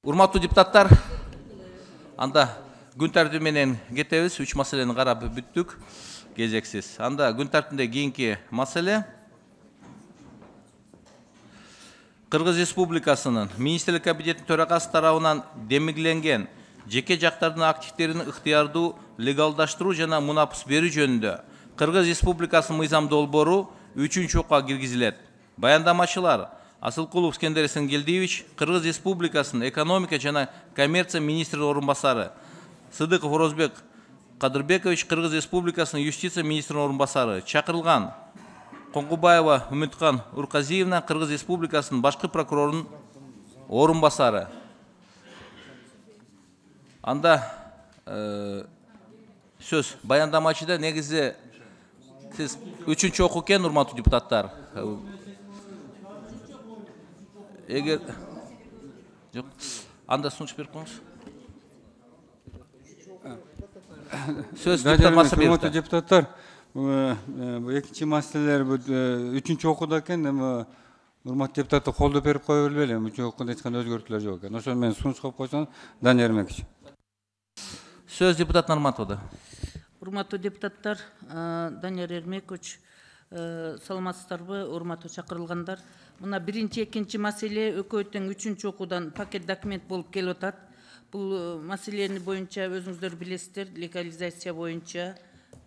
Урматтуу депутаттар, анда күн тәртибі менен кетебиз. 3 маселени карап бүттүк, кезексиз. Анда күн тәртибинде кийинки маселе Кыргыз Республикасынын Министрлик кабинетинин төрагасы тарабынан демилгенген жеке жактардын активтерин ыктыярдуу легалдаштыруу жана мунапыс берүү жөнүндө Кыргыз Республикасынын мыйзам долбоору 3-окка киргизилет. Баяндамачылар Асылкулов Скендер Эсенгелдиевич, Кыргыз Республикасынын экономика жана коммерция министринин орун басары, Сыдыков Орозбек Кадырбекович, Кыргыз Республикасынын юстиция министринин орун басары, чакырылган Коңгубаева Үмүткан Урказиевна, Кыргыз Республикасынын башкы прокурорунун орун басары. Анда сөз баяндамачыда негизи сиз 3-окуу экен, урматтуу депутаттар. Эгер жок, анда сунуш берип коюңуз. Сөз депутат Масабиевде. Депутаттар, экинчи маселелер 3-окууда экен, эми урматтуу депутаттар колдоп берип кое билбейли, 3-окууда эч кандай өзгөртүүлөр жок экен. Ошону мен сунуш кылып койсоң, Данияр Эрмекович. Сөз депутат Нарматовда. Урматтуу депутаттар, Данияр Эрмекович, саламатсыздарбы, урматтуу чакырылгандар. Мына биринчи, экинчи маселе өкмөттүн 3-окуудан пакет документ болуп келип атат. Бул маселени боюнча өзүңүздөр билесиздер, легализация боюнча,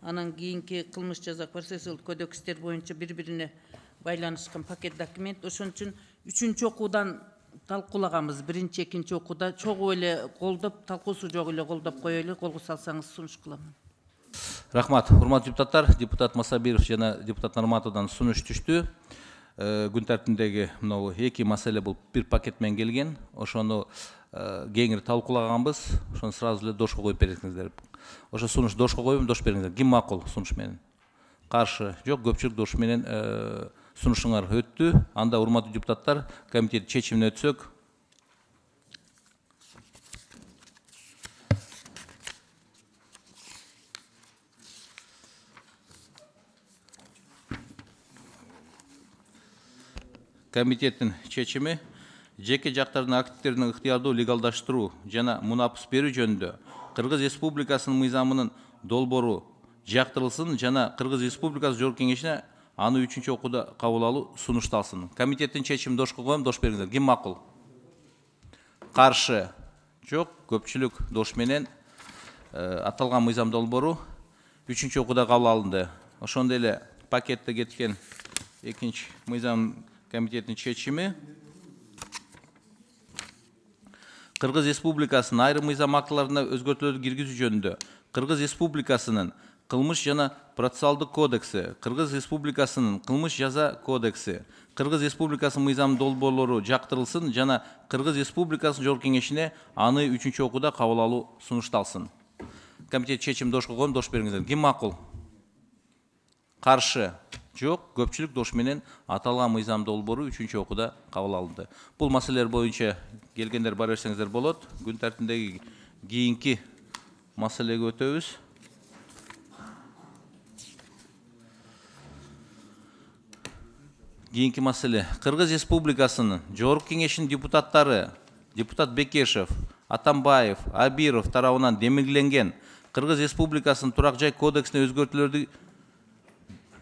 анан кийинки кылмыш жаза процессуалдык кодекстер боюнча бири-бирине байланышкан пакет документ. Ошон үчүн 3-окуудан талкуулаганбыз. Биринчи, экинчи окууда чогуу эле колдоп, талкуусу жок эле колдоп коелу, колго салсаңыз сунуш кыламын. Рахмат. Урматтуу депутаттар, депутат Масабиров жана депутат Нарматовдан сунуш түштү. Күн тартибиндеги мынау эки маселе бул бир пакет менен келген. Ошону кеңири талкуулаганбыз. Ошону сразу эле дошко коюп бериңиздер. Ошо сунуш дошко коюп, дош бериңиздер. Ким макул сунуш менен? Каршы жок, көпчүлүк дош менен сунушуңар өттү. Анда урматтуу депутаттар, комитет чечимине өтсөк. Комитеттин чечими жеке жактардын активтерин ыктыярдуу легалдаштыруу жана мунапыс берүү жөнүндө Кыргыз Республикасынын мыйзамынын долбоору жактырылсын жана Кыргыз Республикасы Жогорку Кеңешине аны 3-окууда кабыл алуу сунушталсын. Комитеттин чечимин дошко коем, дош бериңиздер. Ким макул? Каршы жок, көпчүлүк дош менен аталган мыйзам долбоору 3-окууда кабыл алынды. Ошондой эле пакетте кеткен экинчи мыйзам комитеттин чечими Кыргыз Республикасынын айрым мыйзам актыларына өзгөртүүлөрдү киргизүү жөнүндө Кыргыз Республикасынын кылмыш жана процессуалдык кодекси, Кыргыз Республикасынын кылмыш жаза кодекси, Кыргыз Республикасынын мыйзам долбоорлору жактырылсын жана Кыргыз Республикасынын Жогорку Кеңешине аны 3-окууда кабыл алуу сунушталсын. Комитет чечим дошко коем, дош бериңиздер. Ким макул? Каршы жок, көпчүлүк дош менен аталган мыйзам долбоору 3-окууда кабыл алынды. Бул маселелер боюнча келгендер бар берсеңиздер болот. Күн тартибиндеги кийинки маселеге өтөбүз. Кийинки маселе Кыргыз Республикасынын Жогорку Кеңешинин депутаттары депутат Бекешев, Атамбаев, Абиров тарабынан демилгенген Кыргыз Республикасынын турак жай кодексине өзгөртүүлөрдү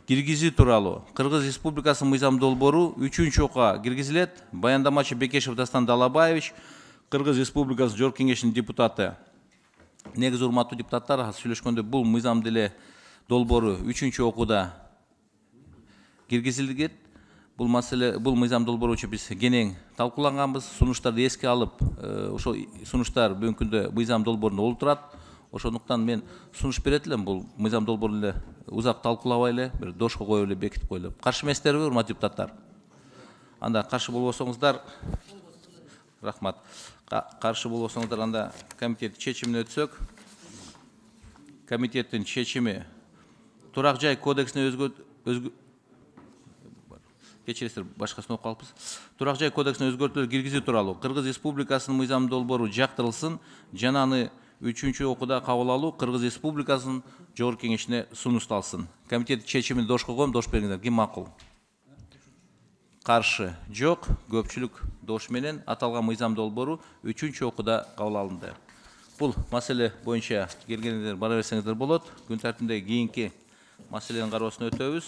киргизүү тууралуу Кыргыз Республикасынын мыйзам долбоору 3-окка киргизилет. Баяндамачы Бекешев Дастан Далабаевич, Кыргыз Республикасынын Жогорку Кеңешинин депутаты. Негизи урматтуу депутаттар, сүйлөшкөндө бул мыйзам деле долбоору 3-окууда киргизилген. Бул маселе, бул мыйзам долбоору боюнча биз кенен талкуулаганбыз. Сунуштарды эске алып, ошо сунуштар бүгүнкү күндө мыйзам долбоорунда олтурат. Ошондуктан мен сунуш берет элем, бул мыйзам долбоорун эле узак талкуулабай эле бир дошко коюп эле бекитип коелу. Каршы эмессиздерби, урматтуу депутаттар? Анда каршы болбосоңуздар, рахмат. Каршы болбосоңуздар, анда комитет чечимине өтсөк. Комитеттин чечими турак жай кодексине кечиресиздер, башкасын окуп калыппыз. Турак жай кодексине өзгөртүүлөр киргизүү тууралуу Кыргыз Республикасынын мыйзам долбоору жактырылсын жана аны 3-окууда кабыл алуу Кыргыз Республикасынын Жогорку Кеңешине сунушталсын. Комитет чечимин дошко коем, дош бериңиздер. Ким макул? Karşı жоқ, көпчүлүк дош менен аталган мыйзам долбоору 3-чү окууда кабыл алынды. Бул маселе боюнча келгендер бара берсеңиздер болот. Күн тартибинде кийинки маселенин кароосуна өтөбүз.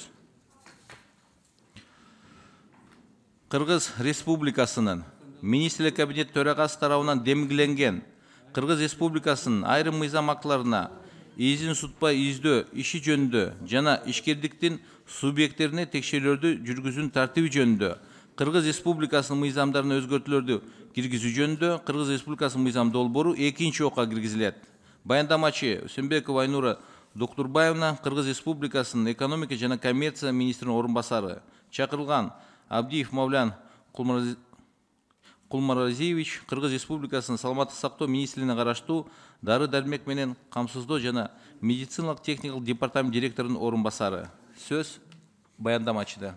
Кыргыз Республикасынын Министрлер Кабинети төрагасы тарабынан демилгенген Кыргыз Республикасынын айрым мыйзам актыларына изин сутпай издөө иши жөнүндө жана ишкердиктин субъекттерине текшерүүлөрдү жүргүзүүнүн тартиби жөнүндө Кыргыз Республикасынын мыйзамдарына өзгөртүүлөрдү киргизүү жөнүндө Кыргыз Республикасынын мыйзам долбоору 2-нчи окуга киргизилет. Баяндамачы Үсөнбекова Айнура Доктурбаевна, Кыргыз Республикасынын экономика жана коммерция министринин орун басары. Чакырылган Абдиев Мавлян Кулмаразиевич, Кыргыз Республикасынын саламаттык сактоо министрлигине караштуу дары дармек менен камсыздоо жана медициналык техникалык департамент директорунун орун басары. Сөз баяндамачыда.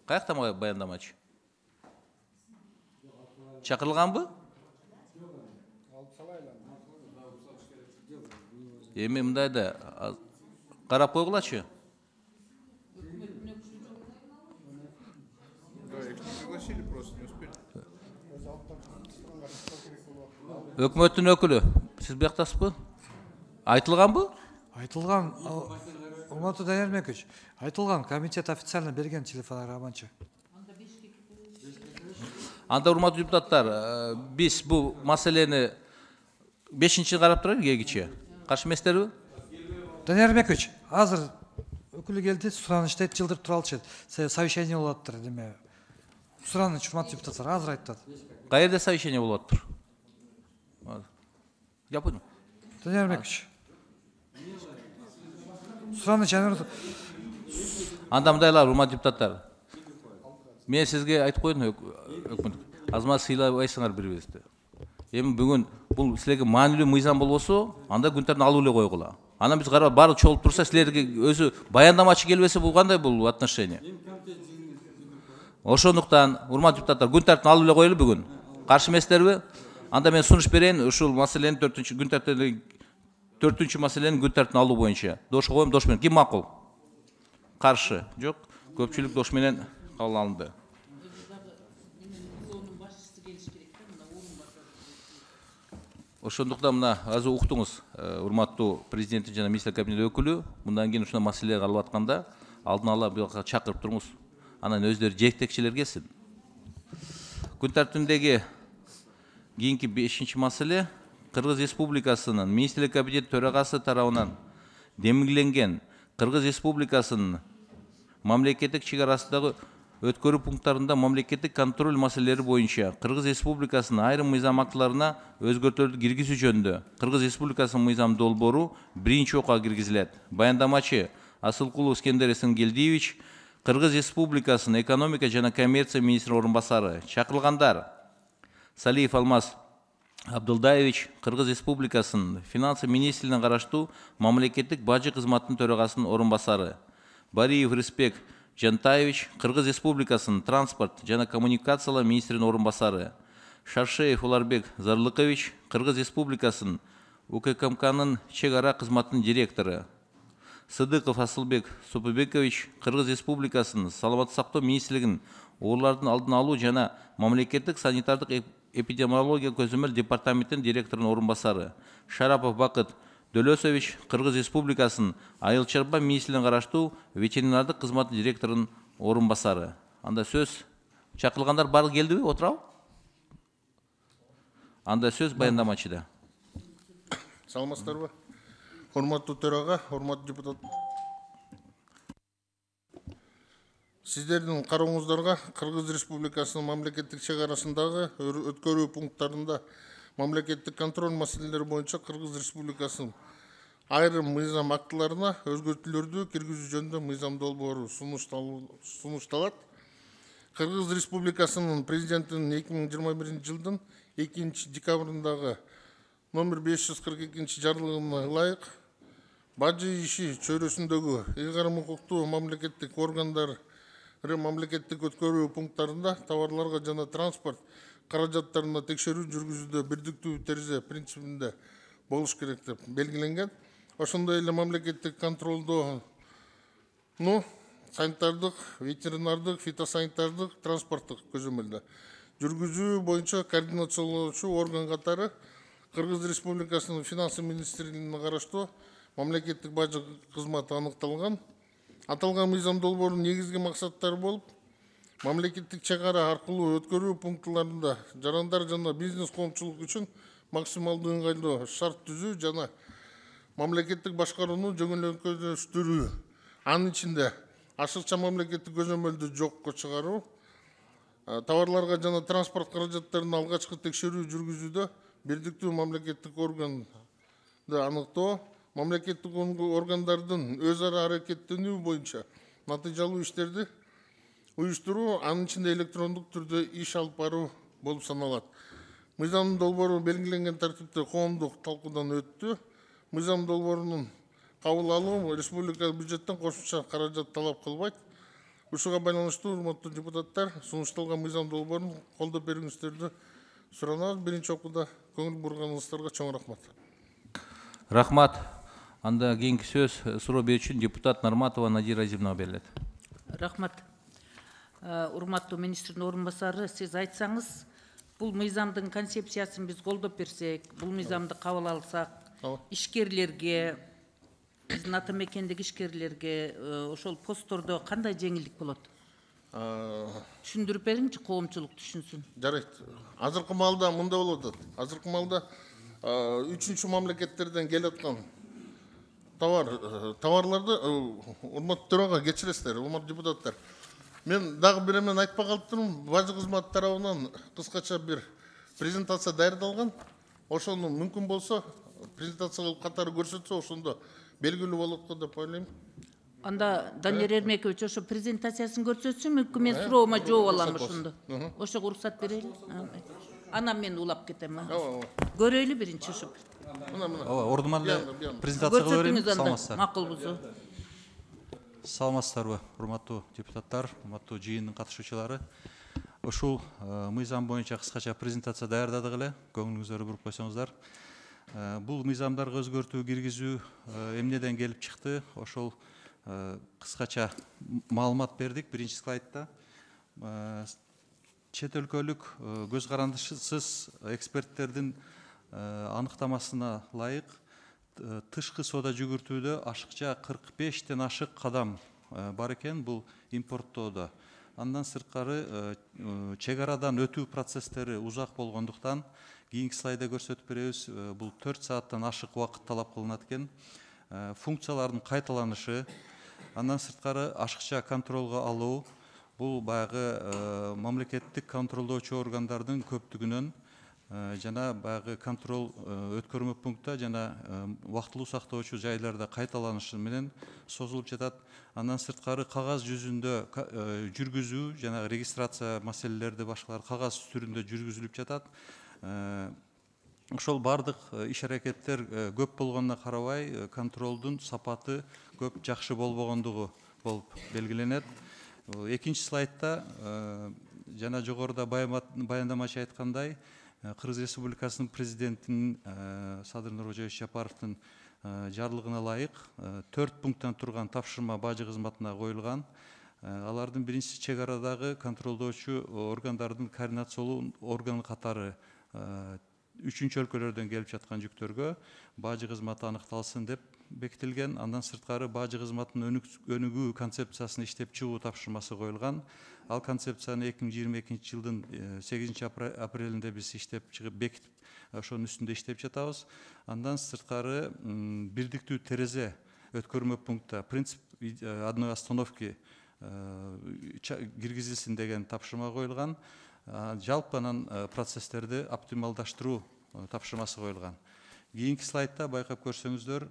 Каякта баяндамачы? Чакырылганбы? Эми мындай да карап койгулачы. Өкмөттүн өкүлү, сиз бияктасызбы? Айтылганбы? Айтылган, урматтуу Данияр Мекич, айтылган комитет официально берген телефон арабанчы. Анда урматтуу депутаттар, биз бул маселени 5-нчи карап турайлы кегиче. Каршы эмессиздерби? Данияр Мекич, азыр өкүлү келди, сураныштайт, жылдырып туралчы. Совещание болуп атыр деме. Сураныч, урматтуу депутаттар, азыр айтат. Каерде совещание болуп атыр? Yapın. Данияр Мекич. Сураныч, анда мындайлар, урматтуу депутаттар. Мен сизге айтып койдум, өкмөт. Азмат сыйлабайсыңар бири-бирибизди. Эми бүгүн бул силерге маанилүү мыйзам болбосо, анда күн алып эле койгула. Анан биз карап баары чогулуп турса, силерге өзү баяндамачы келбесе бул кандай бул отношение? Ошондуктан, урматтуу депутаттар, күн тартибин алып эле коелу бүгүн. Каршы эмессиздерби? Анда мен сунуш берейин, ушул маселенин 4-чү маселенин күн тартибине алуу боюнча. Дош коем, дош менен. Ким макул? Каршы? Жок. Көпчүлүк дош менен кабыл алынды. Ошондуктан мына азыр уктуңуз, урматтуу президенттин жана министр кабинети өкүлү, мындан кийин ушундай маселе каралып атканда алдын ала буяка чакырып туруңуз. Анан өздөрү жетекчилер келсин. Күн тартибиндеги кийинки 5-нчи маселе Кыргыз Республикасынын Министрлер Кабинети төрагасы тарабынан демилгенген Кыргыз Республикасынын мамлекеттик чек арасындагы өткөрүү пункттарында мамлекеттик контроль маселелери боюнча Кыргыз Республикасынын айрым мыйзам актыларына өзгөртүүлөрдү киргизүү жөнүндө Кыргыз Республикасынын мыйзам долбоору 1-нчи окуга киргизилет. Баяндамачы Асылкулов Искендер Эсенгелдиевич, Кыргыз Республикасынын экономика жана коммерция министринин орун басары. Чакырылгандар: Салиев Алмаз Абдылдаевич, Кыргыз Республикасынын финансы министрлигине караштуу мамлекеттик бажы кызматынын төрагасынын орун басары. Бариев Рыспек Жантаевич, Кыргыз Республикасынын транспорт жана коммуникациялар министринин орун басары. Шаршеев Уларбек Зарлыкович, Кыргыз Республикасынын УККМКнын чек ара кызматынын директору. Сыдыков Асылбек Супыбекович, Кыргыз Республикасынын саламаттык сактоо министрлигинин оорулардын алдын алуу жана мамлекеттик санитардык эпидемиология көзөмөл департаментинин директорунун орун басары. Шарапов Бакыт Дөлөсович, Кыргыз Республикасынын айыл чарба министрлигине караштуу ветеринардык кызматтын директорунун орун басары. Анда сөз чакырылгандар баары келдиби? Отурабы? Анда сөз баяндамачыда. Саламатсыздарбы? Урматтуу төрага, урматтуу депутат. Сиздердин карооңуздарга Кыргыз Республикасынын мамлекеттик чек арасындагы өткөрүү пункттарында мамлекеттик контроль маселелери боюнча Кыргыз Республикасынын айрым мыйзам актыларына өзгөртүүлөрдү киргизүү жөнүндө мыйзам долбоору сунушталат. Кыргыз Республикасынын президентинин 2021 жылдын 2 декабрындагы номер 542 жарлыгына ылайык бажы иши чөйрөсүндөгү ыйгарым укуктуу мамлекеттик органдар мамлекеттик өткөрүү пункттарында товарларга жана транспорт каражаттарына текшерүү жүргүзүүдө бирдиктүү терезе принцибинде болуш керек деп белгиленген. Ошондой эле мамлекеттик контролдоо санитардык, ветеринардык, фитосанитардык, транспорттук көзөмөлдө жүргүзүү боюнча координациялоочу орган катары Кыргыз Республикасынын финансы министрлигине караштуу мамлекеттик бажы кызматы аныкталган. Аталган мыйзам долбоорунун негизги максаттары болуп, мамлекеттик чек ара аркылуу өткөрүү пунктларында жарандар жана бизнес коомчулук үчүн максималдуу ыңгайлуу шарт түзүү жана мамлекеттик башкарууну жөнгөлдөштүрүү. Анын ичинде ашыкча мамлекеттик көзөмөлдү жокко чыгаруу, товарларга жана транспорт каражаттарын алгачкы текшерүү жүргүзүүдө бирдиктүү мамлекеттик органды аныктоо, мамлекеттик органдардын өз ара аракеттенүү боюнча натыйжалуу иштерди уюштуруу, анын ичинде электрондук түрдө иш алып баруу болуп саналат. Мыйзам долбоору белгиленген тартипте коомдук талкуудан өттү. Мыйзам долбоорунун кабыл алуу республика бюджеттен кошумча каражат талап кылбайт. Ушуга байланыштуу урматтуу депутаттар, сунушталган мыйзам долбоорун колдоп берүүңүздөрдү суранабыз. Биринчи окууда көңүл бурганыңыздарга чоң рахмат. Рахмат. Анда кийинки сөз суроо берүүчү депутат Нарматова Надира Азимовна берилет. Рахмат. Урматтуу министрдин орун басары, сиз айтсаңыз, бул мыйзамдын концепциясын биз колдоп берсек, бул мыйзамды кабыл алсак, ишкерлерге, биздин ата мекендеги ишкерлерге ошол посттордо кандай жеңилдик болот? Түшүндүрүп бериңчи, коомчулук түшүнсүн. Жарайт. Азыркы маалда мындай болуп атат. Азыркы маалда үчүнчү мамлекеттерден келаткан товарларды, урматтуу төрага кечиресиздер, урматтуу депутаттар. Мен дагы бир эмен айтпай калыптырмын. Бажы кызматы тарабынан кыскача бир презентация даярдалган. Ошону мүмкүн болсо презентация кылып катары көрсөтсө, ошондо белгилүү болот го деп ойлойм. Анда Данияр Эрмекович ошо презентациясын көрсөтсүн, мүмкүн мен суроома жооп алам ошондо. Ошого уруксат берели. Анан мен улап кетем. Көрөйлү биринчи ошо. Ордума презентация кылып берейин. Саламатсыздар. Макулбузу. Саламатсыздарбы, урматтуу депутаттар, урматтуу жыйындын катышуучулары. Ушул мыйзам боюнча кыскача презентация даярдадык эле, көңүлүңүздөрдү буруп койсоңуздар. Бул мыйзамдарга өзгөртүү киргизүү эмнеден келип чыкты? Ошол кыскача маалымат бердик биринчи слайдта. Чет өлкөлүк көз карандысыз эксперттердин аныктамасына ылайык тышкы соода жүгүртүүдө ашыкча 45тен ашык кадам бар экен бул импорттоодо. Андан сырткары чек арадан өтүү процесстери узак болгондуктан кийинки слайдда көрсөтүп беребиз. Бул 4 сааттан ашык убакыт талап кылынат экен. Функциялардын кайталанышы, андан сырткары ашыкча контролго алуу, бул баягы мамлекеттик контролдоочу органдардын көптүгүнөн жана баягы контрол өткөрмө пунктта жана убактылуу сактоочу жайларда кайталанышы менен созулуп жатат. Андан сырткары кагаз жүзүндө жүргүзүү жана регистрация маселелерди башкалар кагаз түрүндө жүргүзүлүп жатат. Ошол бардык иш аракеттер көп болгонуна карабай, контролдун сапаты көп жакшы болбогондугу болуп белгиленет. Экинчи слайдта жана жогоруда баяндамачы айткандай, Кыргыз Республикасынын президентинин Садыр Нуркожоевич Жапаровдун жарлыгына ылайык 4 пункттан турган тапшырма бажы кызматына коюлган. Алардын биринчиси чек арадагы контролдоочу органдардын координациялуу органы катары үчүнчү өлкөлөрдөн келип жаткан жүктөргө бажы кызматы аныкталсын деп бекитилген. Андан сырткары бажы кызматынын өнүгүү концепциясын иштеп чыгуу тапшырмасы коюлган. Ал концепцияны 2022 жылдын 8 апрелинде биз иштеп чыгып бекитип, ошонун үстүндө иштеп жатабыз. Андан сырткары бирдиктүү терезе өткөрмө пунктта принцип одной остановки киргизилсин деген тапшырма коюлган. Жалпы анан процесстерди оптималдаштыруу тапшырмасы коюлган. Кийинки слайдта байкап көрсөңүздөр,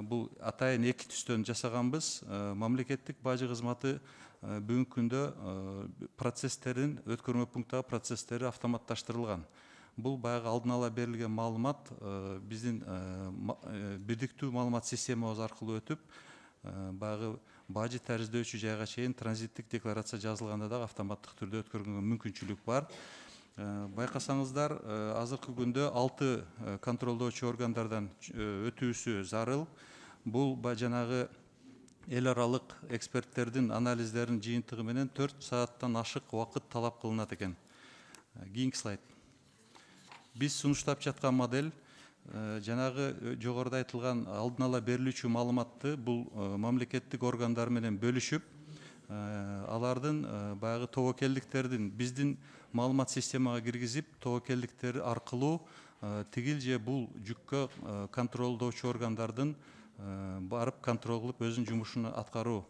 бул атайын 2 түстөн жасаганбыз. Мамлекеттик бажы кызматы бүгүнкү күндө процесстерин өткөрмө пункттагы процесстери автоматташтырылган. Бул баягы алдын ала берилген маалымат биздин бирдиктүү маалымат системабыз аркылуу өтүп, баягы бажы тарыздөөчү жайга чейин транзиттик декларация жазылганда да автоматтык түрдө өткөргөнгө мүмкүнчүлүк бар. Байкасаңыздар, азыркы күндө 6 контролдоочу органдардан өтүүсү зарыл. Бул жанагы эл аралык эксперттердин анализдеринин жыйынтыгы менен 4 сааттан ашык убакыт талап кылынат экен. Кийинки слайд. Биз сунуштап жаткан модель жанагы жогоруда айтылган алдын ала берилүүчү маалыматты бул мамлекеттик органдар менен бөлүшүп, алардын баягы тобокелдиктердин биздин маалымат системага киргизип, тобокелдиктер аркылуу тигил же бул жүккө контролдоочу органдардын барып контроль кылып өзүнүн жумушун аткаруу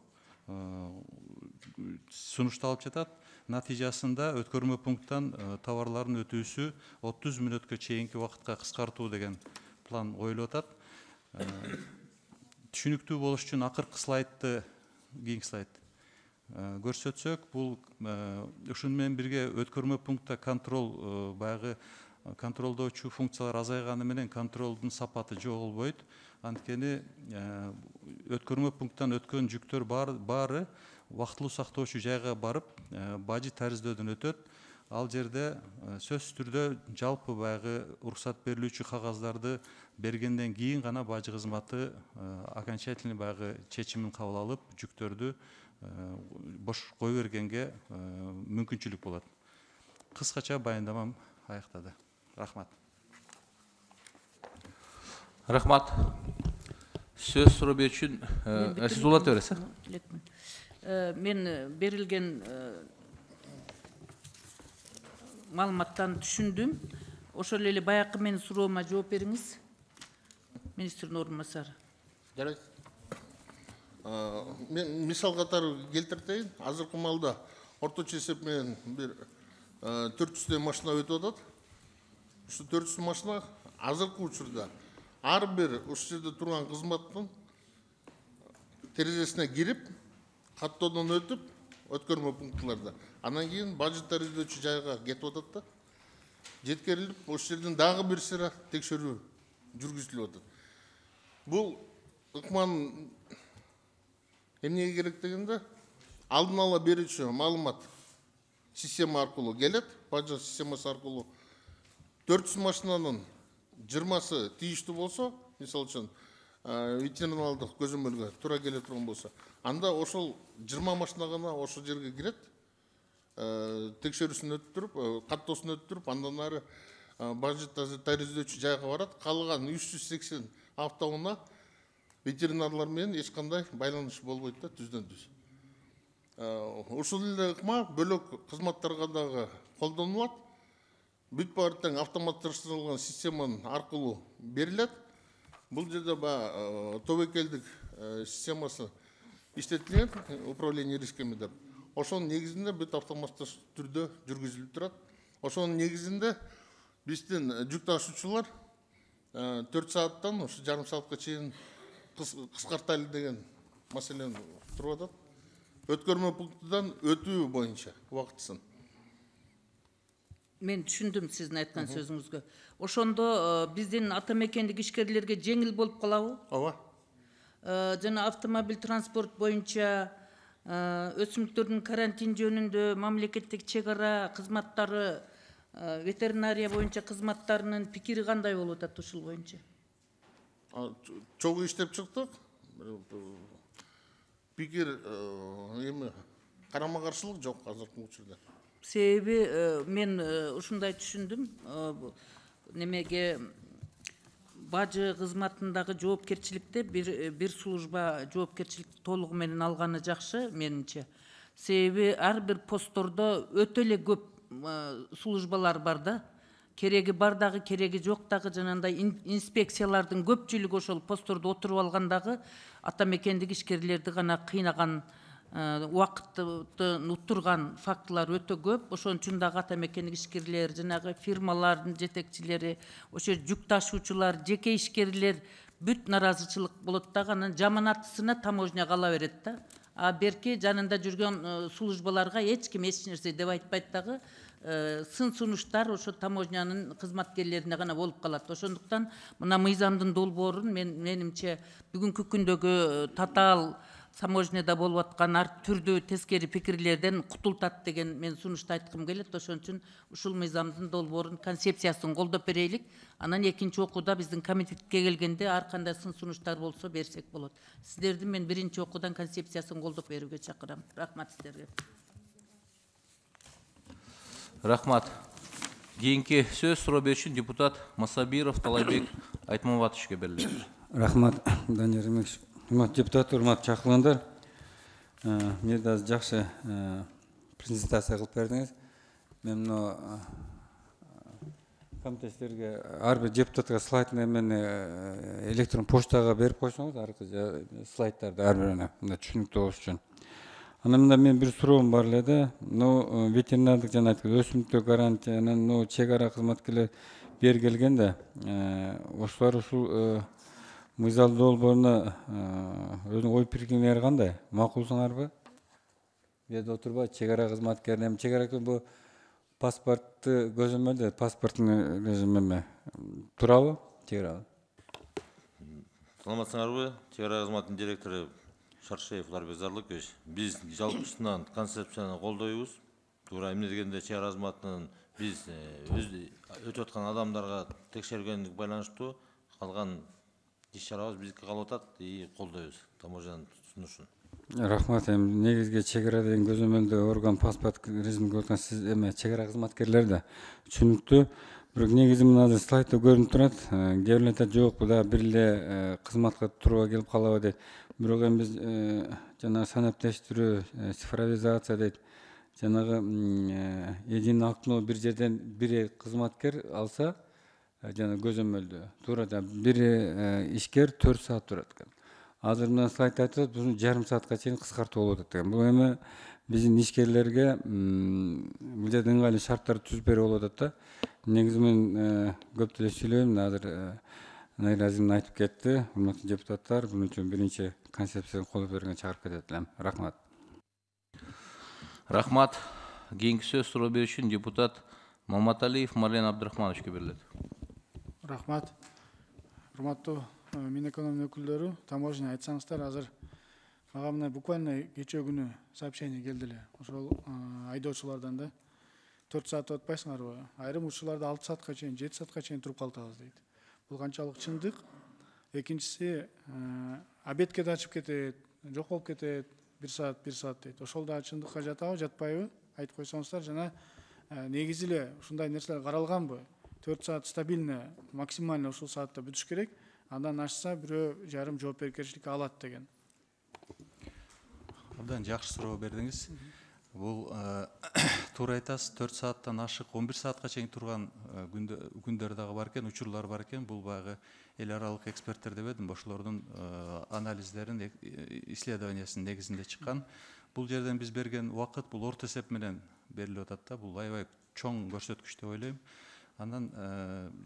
сунушталып жатат. Натыйжасында өткөрмө пункттан товарлардын өтүүсү 30 мүнөткө чейинки убакытка кыскартуу деген план коюлуп атат. Түшүнүктүү болуш үчүн акыркы слайдты, кийинки слайд көрсөтсөк, бул ушуну менен бирге өткөрмө пунктта контроль баягы контролдоочу функциялар азайганы менен контролдун сапаты жоголбойт. Анткени өткөрмө пункттан өткөн жүктөр баары вактылуу сактоочу жайга барып, бажы тариздөдөн өтөт. Ал жерде сөзсүз түрдө жалпы баягы уруксат берилүүчү кагаздарды бергенден кийин гана бажы кызматы окончательный баягы чечимин кабыл алып, жүктөрдү бош кое бергенге мүмкүнчүлүк болот. Кыскача баяндамам аяктады. Рахмат. Рахмат. Сөз суроо берүүчүн сиз уланта бересиз. Мен берилген маалыматтан түшүндүм. Ошол эле баякы менин суроома жооп бериңиз. Министрдин орун басары. Жарайт. Мен мисал катары келтиртейин. Азыркы маалда орточо эсеп менен бир 400 машина өтүп атат. Ушу 400 машина азыркы учурда ар бир ушул жерде турган кызматтын терезесине кирип, каттоодон өтүп, өткөрмө пунктларда. Анан кийин бажы тариздөчү жайга кетип атат да. Жеткерилип, ошол жерден дагы бир сыра текшерүү жүргүзүлүп атат. Бул ыкманын эмнеге керек дегенде, алдын ала берүүчү маалымат система аркылуу келет, бажы системасы аркылуу 400 машинанын 20сы тийиштүү болсо, мисалы үчүн ветеринарлык көзөмөлгө туура келе турган болсо, анда ошол 20 машина гана ошол жерге кирет, текшерүүсүн өттүрүп, каттоосун өттүрүп, андан ары бажы тариздөчү жайга барат. Калган 380 автоунаа ветеринарлар менен эч кандай байланыш болбойт да, түздөн түз. Ушул эле ыкма бөлөк кызматтарга дагы колдонулат. Бүт баары тең автоматташтырылган системанын аркылуу берилет. Бул жерде тобокелдик системасы иштетилген, управление рисками деп. Ошонун негизинде бүт автоматташ түрдө жүргүзүлүп турат. Ошонун негизинде биздин жүк ташуучулар 4 сааттан ушу жарым саатка чейин кыскартайлы деген маселени туруп атат. Өткөрмө пунктунан өтүү боюнча убактысын. Мен түшүндүм сиздин айткан сөзүңүзгө. Ошондо биздин ата мекендик ишкерлерге жеңил болуп калабы? Ооба. Жана автомобиль транспорт боюнча өсүмдүктөрдүн карантин жөнүндө мамлекеттик чек ара кызматтары, ветеринария боюнча кызматтарынын пикири кандай болуп атат ушул боюнча? Чогуу иштеп чыктык. Пикир эми карама каршылык жок азыркы учурда. Себеби мен ушундай түшүндүм, немеге бажы кызматындагы жоопкерчиликте бир служба жоопкерчиликти толугу менен алганы жакшы менимче. Себеби ар бир посттордо өтө эле көп службалар бар да. Кереги бар дагы, кереги жок дагы, жанагындай инспекциялардын көпчүлүгү ошол посттордо отуруп алгандагы ата мекендик ишкерлерди гана кыйнаган, убакытты уттурган фактылар өтө көп. Ошон үчүн дагы ата мекендик ишкерлер, жанагы фирмалардын жетекчилери, ошо жүк ташуучулар, жеке ишкерлер бүт наразычылык болот дагы, анан жаманатысына таможняга ала берет да. А берки жанында жүргөн службаларга эч ким эч нерсе деп айтпайт дагы. Сын сунуштар ошо таможнянын кызматкерлерине гана болуп калат. Ошондуктан мына мыйзамдын долбоорун менимче бүгүнкү күндөгү татаал таможняда болуп аткан ар түрдүү тескери пикирлерден кутултат деген мен сунушту айткым келет. Ошон үчүн ушул мыйзамдын долбоорун концепциясын колдоп берейлик. Анан экинчи окууда биздин комитетке келгенде ар кандай сын сунуштар болсо берсек болот. Сиздерди мен биринчи окуудан концепциясын колдоп берүүгө чакырам. Рахмат сиздерге. Рахмат. Кийинки сөз суроо берүү үчүн депутат Масабиров Талайбек Айтмамбатовичке берилет. Рахмат, Данияр Ермекович. Урматтуу депутаттар, урматтуу чакырылгандар. Мен да жакшы презентация кылып бердиңиз. Мен мына комитеттерге ар бир депутатка слайдын эмен электрон почтага берип койсоңуз, аркы слайдтарды ар бирине мындай түшүнүктүү болуш үчүн. Анан мында мен бир суроом бар эле да. Ветеринардык жана өсүмдүктүк гарантия, анан чек ара кызматкерлер бери келгенде, ошолор ушул мыйзам долбооруна өзүнүн ой пикирлери кандай? Макулсуңарбы? Бу отурбайбы? Чек ара кызматкерлер, чек ара бул паспортты көзөмөлдө, паспорттун көзөмөлү турабы? Чек ара. Саламатсыңарбы? Чек ара кызматынын директору Шаршеев Ларбек Зарлыкович. Биз жалпысынан концепцияны колдойбуз. Туура эмне дегенде чек ара кызматынын биз өтүп аткан адамдарга текшергендик байланыштуу калган иш-чарабыз биздики калып атат и колдойбуз таможнянын сунушун. Рахмат. Негизги чек ара деген көзөмөлдө орган паспорт режимге өткөн сиз чек ара кызматкерлер да түшүнүктүү. Бирок негизи мына азыр слайдта көрүнүп турат. Кээ бирлер айтат, жок, бул да бир эле кызматка турууга келип калабы дейт. Бирок эми биз жана санаптештирүү, цифровизация дейт. Жанагы единый актыны бир жерден бир кызматкер алса, жана көзөмөлдө туура бир ишкер 4 саат турат экен. Азыр мына слайдта айтат, буну жарым саатка чейин кыскартып болот экен. Бул эми биздин ишкерлерге бул жерде ыңгайлуу шарттар түзүп берип болот да. Негизи мен көп деле сүйлөйм, азыр Найразим айтып кетти. Урматтуу депутаттар, бунун үчүн биринчи концепцияны колдоп берүүгө чакырып кетет элем. Рахмат. Рахмат. Кийинки сөз суроо берүү үчүн депутат Маматалиев Марлен Абдрахмановичке берилет. Рахмат. Урматтуу Минэкономдун өкүлдөрү, таможня айтсаңыздар, азыр мага мына буквально кечээ күнү сообщение келди эле. Ошол айдоочулардан да 4 саат отпайсыңарбы? Айрым учурларда 6 саатка чейин, 7 саатка чейин туруп калтабыз дейт. Бул канчалык чындык? Экинчиси, обедке да ачып кетет, жок болуп кетет, 1 саат дейт. Ошол да чындыкка жатабы, жатпайбы? Айтып койсоңуздар, жана негизи эле ушундай нерселер каралганбы? 4 саат стабильно, максимально ушул саатта бүтүш керек. Андан ашса бирөө жарым жоопкерчиликке алат деген. Абдан жакшы суроо бердиңиз. Бул туура айтасыз, 4 сааттан ашык 11 саатка чейин турган күндөр дагы бар экен, учурлар бар экен. Бул баягы эл аралык эксперттер деп эдим, ошолордун анализдерин, исследованиясынын негизинде чыккан. Бул жерден биз берген убакыт бул орто эсеп менен берилип атат да. Бул аябай чоң көрсөткүч деп ойлойм. Андан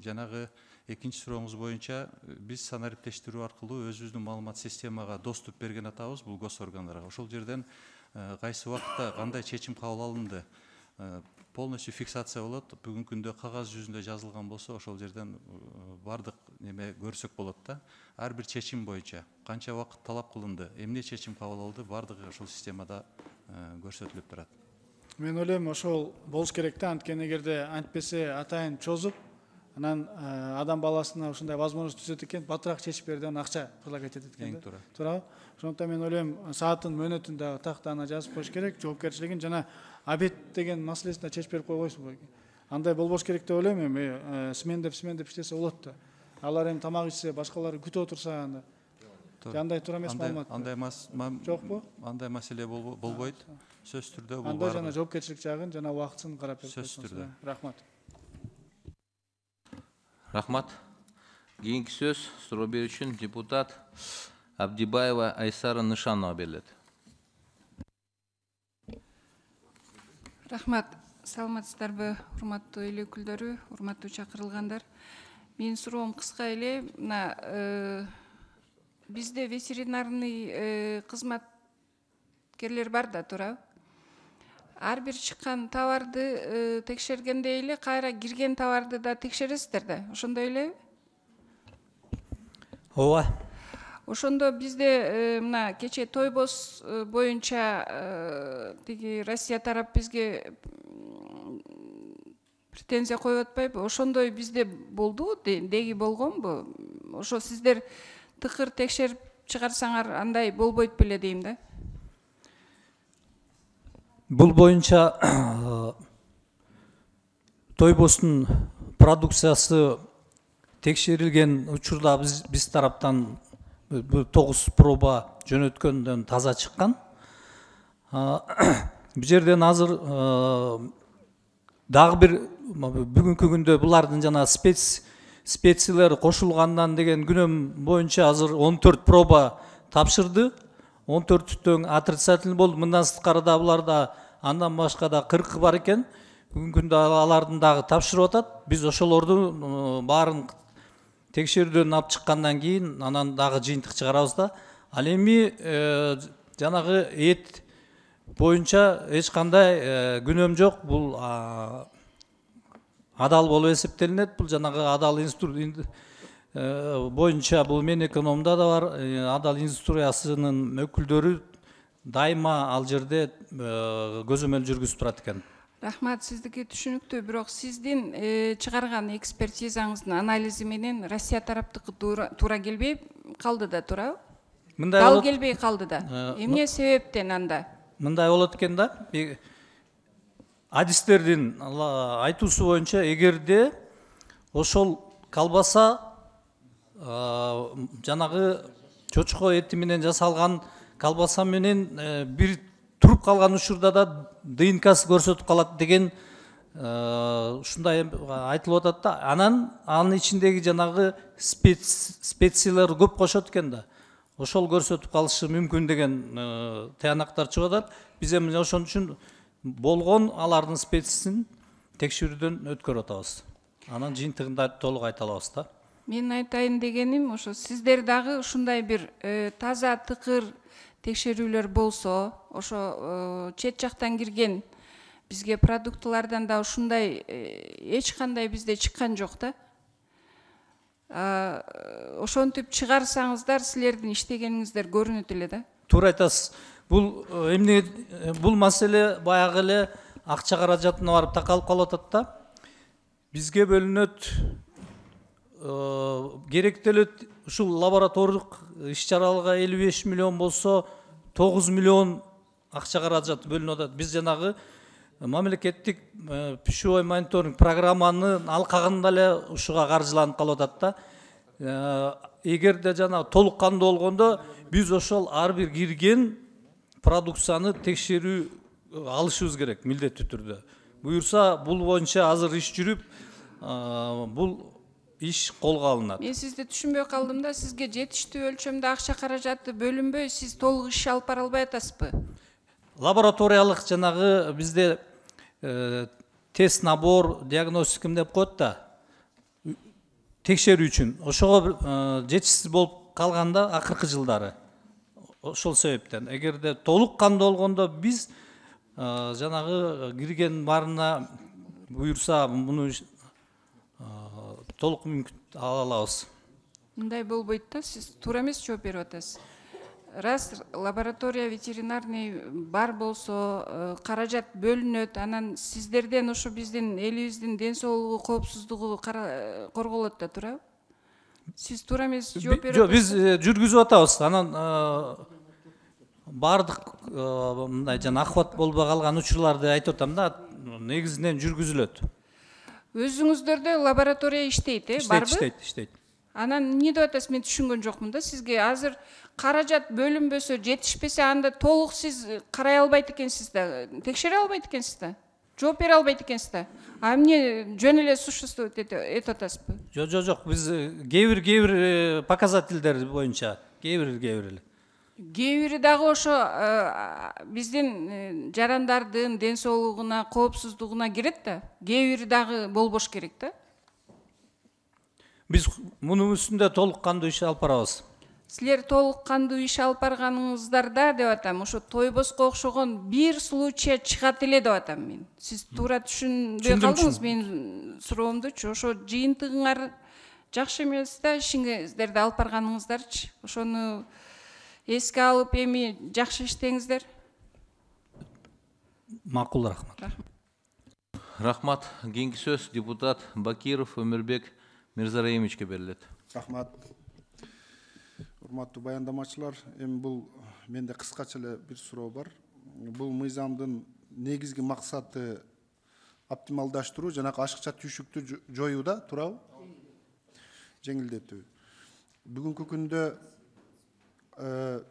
жанагы экинчи сурооңуз боюнча биз санариптештирүү аркылуу өзүбүздүн маалымат системага доступ берген атабыз бул госоргандарга. Ошол жерден кайсы убакытта кандай чечим кабыл алынды, полностью фиксация болот. Бүгүнкү күндө кагаз жүзүндө жазылган болсо, ошол жерден бардык неме көрсөк болот да. Ар бир чечим боюнча канча убакыт талап кылынды, эмне чечим кабыл алды, бардыгы ошол системада көрсөтүлүп турат. Мен ойлойм, ошол болуш керек да, анткени эгерде антпесе атайын чозуп, анан адам баласына ушундай возможность түзөт экен, батыраак чечип берди, анан акча предлагать этет экен. Туурабы? Ошондуктан мен ойлойм, саатын мөөнөтүн дагы тактана жазып коюш керек, жоопкерчилигин жана обед деген маселесин да чечип берип койбойсузбу? Андай болбош керек деп ойлойм. Эми смен деп иштесе болот да. Алар эми тамак ичсе, башкалары күтүп отурса, анда андай туура эмес маалымат. Жокпу? Андай маселе болбойт. Сөз түрдө бул анда жана жоопкерчилик жагын жана убактысын карап берип сөз түрдө. Рахмат. Рахмат. Кийинки сөз суроо берүү үчүн депутат Абдибаева Айсара Нышанова берилет. Рахмат. Саламатсыздарбы, урматтуу эл өкүлдөрү, урматтуу чакырылгандар. Менин суроом кыска эле, мына бизде ветеринарный кызматкерлер бар да, туурабы? Ар бир чыккан товарды текшергендей эле, кайра кирген товарды да текшересиздер да, ошондой элеби? Ооба. Ошондо бизде мына кече Тойбос боюнча тиги Россия тарап бизге претензия коюп атпайбы? Ошондой бизде болду, деги болгонбу? Ошо сиздер тыкыр текшерип чыгарсаңар андай болбойт беле дейм да. Бул боюнча Тойбостун продукциясы текшерилген учурда биз тараптан 9 проба жөнөткөндөн таза чыккан. Бул жерден азыр дагы бир бүгүнкү күндө булардын жана специялар кошулгандан деген күнөм боюнча азыр 14 проба тапшырды. 14-төн отрицательный болду. Мындан сырткарыда буларда андан башка да 40 бар экен. Бүгүнкү күндө алардын дагы тапшырып атат. Биз ошолорду баарын текшерүүдөн алып чыккандан кийин анан дагы жыйынтык чыгарабыз да. Ал эми жанагы эт боюнча эч кандай күнөм жок. Бул адал болуп эсептелинет. Бул жанагы адал боюнча бул мен экономда да бар. Адал индустриясынын өкүлдөрү дайыма ал жерде көзөмөл жүргүзүп турат экен. Рахмат, сиздики түшүнүктүү, бирок сиздин чыгарган экспертизаңыздын анализи менен Россия тараптыкы туура келбей калды да, туурабы? Дал келбей калды да. Эмне себептен анда? Мындай болот экен да. Адистердин айтуусу боюнча, эгерде ошол колбаса жанагы чочко эти менен жасалган колбаса менен бир туруп калган учурда да ДНКсы көрсөтүп калат деген ушундай айтылып атат да. Анан анын ичиндеги жанагы специялар көп кошот экен да. Ошол көрсөтүп калышы мүмкүн деген таянактар чыгып атат. Биз эми ошон үчүн болгон алардын специсин текшерүүдөн өткөрүп атабыз. Анан жыйынтыгында толук айта алабыз да. Мен айтайын дегеним, ошо сиздер дагы ушундай бир таза тыкыр текшерүүлөр болсо, ошо чет жактан кирген бизге продуктылардан да ушундай эч кандай бизде чыккан жок да. Ошентип чыгарсаңыздар, силердин иштегениңиздер көрүнөт эле да. Туура айтасыз. Бул маселе баягы эле акча каражатына барып такалып калып атат да. Бизге бөлүнөт, керектелет ушул лабораториялык иш-чараларга 55 миллион болсо 9 миллион акча каражат бөлүнүп атат. Биз жанагы мамлекеттик пищевой мониторинг программанын алкагында эле ушуга каржыланып калып атат да. Эгерде жана толук кандуу болгондо биз ошол ар бир кирген продукцияны текшерүү алышыбыз керек милдеттүү түрдө. Буюрса бул боюнча азыр иш жүрүп, бул иш колго алынат. Мен сизди түшүнбөй калдым да, сизге жетиштүү өлчөмдө акча каражаты бөлүнбөй, сиз толук иш алып бара албай атасызбы? Лабораториялык жанагы бизде тест набор, диагностикум деп коет да. Текшерүү үчүн. Ошого жетишсиз болуп калганда акыркы жылдары. Ошол себептен. Эгерде толук кандуу болгондо биз жанагы кирген баарына буюрса муну толук мүмкүн ала алабыз. Мындай болбойт да, сиз туура эмес жооп берип атасыз. Раз лаборатория ветеринарный бар болсо, каражат бөлүнөт, анан сиздерден ошо биздин элибиздин ден соолугу, коопсуздугу корголот да, туурабы? Сиз туура эмес жооп берип атасыз. Биз жүргүзүп атабыз. Анан бардык мындай жана акыбат болбой калган учурларды айтып атам да, негизинен жүргүзүлөт. Өзүңүздөрдө лаборатория иштейт, барбы? Иштейт. Анан эмне деп атасыз, мен түшүнгөн жокмун да. Сизге азыр каражат бөлүнбөсө, жетишпесе, анда толук сиз карай албайт экенсиз да, текшере албайт экенсиз да, жооп бере албайт экенсиз да. А эмне жөн эле существовать этип атасызбы? Жок, биз кээ бир показательдер боюнча, кээ бир эле. Кээ бири дагы ошо биздин жарандардын ден соолугуна, коопсуздугуна кирет да. Кээ бири дагы болбош керек да. Биз мунун үстүндө толук кандуу иш алып барабыз. Силер толук кандуу иш алып барганыңыздарда деп атам, ошо Тойбоско окшогон бир случай чыгат эле деп атам мен. Сиз туура түшүнбөй калдыңыз менин суроомдучу. Ошо жыйынтыгыңар жакшы эмес да ишиңиздерди алып барганыңыздарчы. Ошону эске алып эми жакшы иштеңиздер. Макул, рахмат. Рахмат. Кийинки сөз депутат Бакиров Өмүрбек Мирзараимовичке берилет. Рахмат. Урматтуу баяндамачылар, эми бул менде кыскача эле бир суроо бар. Бул мыйзамдын негизги максаты оптималдаштыруу, жанагы ашыкча түйшүктү жоюуда, туурабы? Жеңилдетүү. Бүгүнкү күндө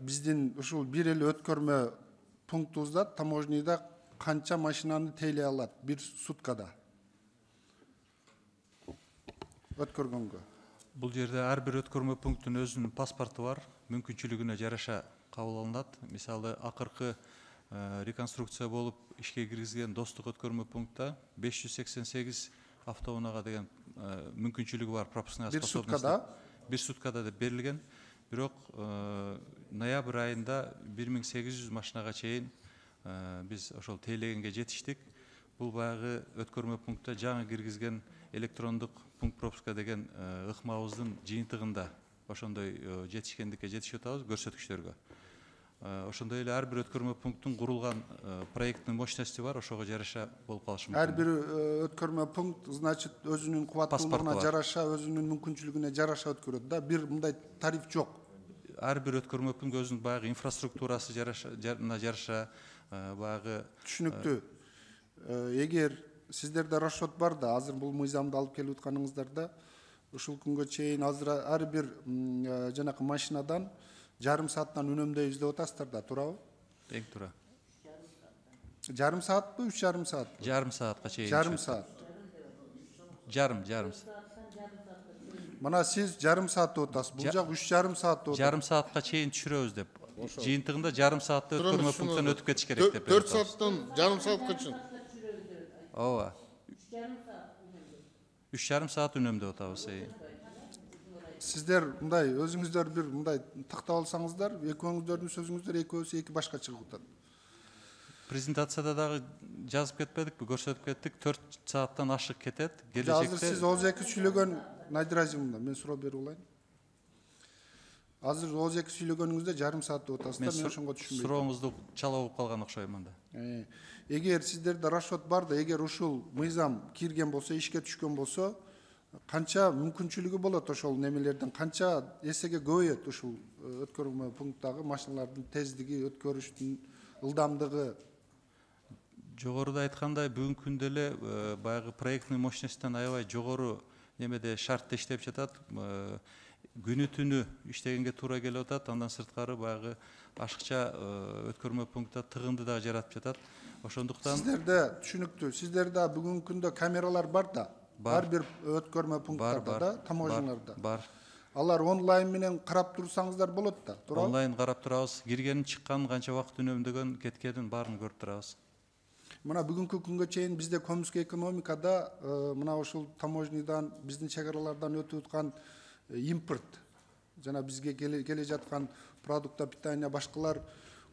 биздин ушул бир эле өткөрмө пунктубузда таможняда канча машинаны тейлей алат бир суткада өткөргөнгө? Бул жерде ар бир өткөрмө пункттун өзүнүн паспорту бар, мүмкүнчүлүгүнө жараша кабыл алынат. Мисалы, акыркы реконструкция болуп ишке киргизген Достук өткөрмө пунктта 588 автоунаага деген мүмкүнчүлүгү бар, пропускная способность. Бир суткада деп берилген. Бирок ноябрь айында 1800 машинага чейин биз ошол тейлегенге жетиштик. Бул баягы өткөрмө пунктта жаңы киргизген электрондук пункт пропуска деген ыкмабыздын жыйынтыгында ошондой жетишкендикке жетишип атабыз көрсөткүчтөргө. Ошондой эле ар бир өткөрмө пункттун курулган проекттин мощности бар, ошого жараша болуп калышы мүмкүн. Ар бир өткөрмө пункт, значит, өзүнүн кубаттуулугуна жараша, өзүнүн мүмкүнчүлүгүнө жараша өткөрөт да, бир мындай тариф жок. Ар бир өткөрмө пункт өзүнүн баягы инфраструктурасы жараша баягы. Түшүнүктүү. Эгер сиздерде расчет бар да, азыр бул мыйзамды алып келип атканыңыздарда, ушул күнгө чейин азыр ар бир жанакы машинадан жарым сааттан үнөмдөйбүз деп атасыздар да, туурабы? Тең туура. Жарым саатпы, 3,5 саат? Жарым саатка чейин. Жарым саат. Жарым саат. Мына сиз жарым саат деп атасыз, бул жак 3,5 саат деп атат. Жарым саатка чейин түшүрөбүз деп. Жыйынтыгында жарым саатта өткөрмө пункттан өтүп кетиш керек деп. 4 сааттан жарым саатка чейин. Ооба. 3,5 саат үнөмдөп атабыз. Сиздер мындай өзүңүздөр бир мындай тактап алсаңыздар, экөөңүздөрдүн сөзүңүздөр экөөсү эки башка чыгып атат. Презентацияда дагы жазып кетпедикпи, көрсөтүп кеттик, 4 сааттан ашык кетет. Азыр сиз ооз-эки сүйлөгөн Найдыразимда мен суроо берип алайын. Азыр ооз-эки сүйлөгөнүңүздө жарым саат деп атасыздар, мен ошонго түшүнбөйм. Сурооңузду чала угуп калган окшойм анда. Эгер сиздерде расчет бар да, эгер ушул мыйзам кирген болсо, ишке түшкөн болсо, канча мүмкүнчүлүгү болот ошол немелерден, канча эсеге көбөйөт ушул өткөрмө пункттагы машиналардын тездиги, өткөрүштүн ылдамдыгы? Жогоруда айткандай, бүгүнкү күндө эле баягы проектный мощностьтен аябай жогору немеде шартта иштеп жатат. Күнү түнү иштегенге туура келип атат. Андан сырткары баягы ашыкча өткөрмө пунктта тыгынды да жаратып жатат. Ошондуктан сиздерде түшүнүктүү, сиздерде бүгүнкү күндө камералар бар да, ар бир өткөрмө пункттарда да, таможняларда. Бар. Алар онлайн менен карап турсаңыздар болот да, туурабы? Онлайн карап турабыз. Киргенин, чыкканын, канча убакыт үнөмдөгөн, кеткенин баарын көрүп турабыз. Мына бүгүнкү күнгө чейин бизде көмүскө экономикада мына ушул таможнядан, биздин чек аралардан өтүп аткан импорт, жана бизге келе жаткан продукта питания башкалар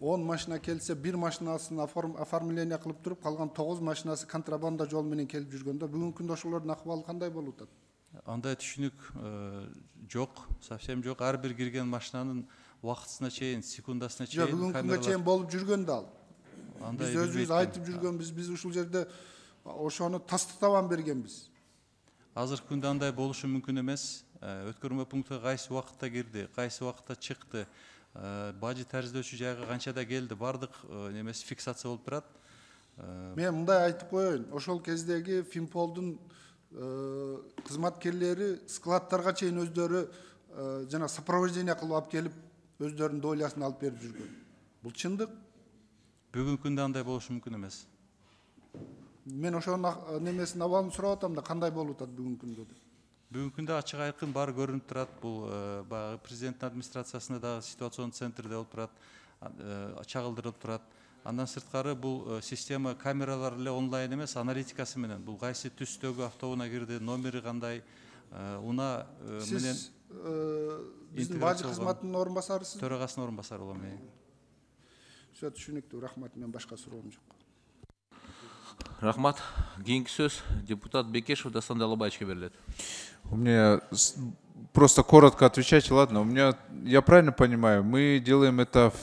10 машина келсе, бир машинасын оформление кылып туруп, калган 9 машинасы контрабанда жол менен келип жүргөндө, бүгүнкү күндө ошолордун акыбалы кандай болуп атат? Андай түшүнүк жок, совсем жок. Ар бир кирген машинанын убактысына чейин, секундасына чейин камералар. Бүгүнкү күнгө чейин болуп жүргөн да ал. Биз өзүбүз айтып жүргөнбүз, биз ушул жерде ошону тастыктабан бергенбиз. Азыркы күндө андай болушу мүмкүн эмес. Өткөрмө пунктка кайсы убакытта кирди, кайсы убакытта чыкты, бажы тарзидөөчү жайга канчада келди, бардык немеси фиксация болуп турат. Мен мындай айтып коеюн, ошол кездеги Финполдун кызматкерлери складтарга чейин өздөрү жана сопровождение кылып алып келип, өздөрүнүн долясын алып берип жүргөн. Бул чындык. Бүгүнкү күндө андай болушу мүмкүн эмес. Мен ошонун немесин абалын сурап атам да, кандай болуп атат бүгүнкү күндө деп. Бүгүнкү күндө ачык айкын баары көрүнүп турат. Бул баягы президенттин администрациясында дагы ситуацион центрде болуп турат, чагылдырылып турат. Андан сырткары бул система камералар эле онлайн эмес, аналитикасы менен. Бул кайсы түстөгү автоунаа кирди, номери кандай, унаа менен. Сиз биздин бажы кызматынын орун басарысыз? Төрагасынын орун басары болом. Түшүнүктүү, рахмат, мен башка суроом жок. Рахмат. Кийинки сөз депутат Бекешев Дастан Далабаевичке берилет. У меня просто коротко отвечайте, ладно. Я правильно понимаю, мы делаем это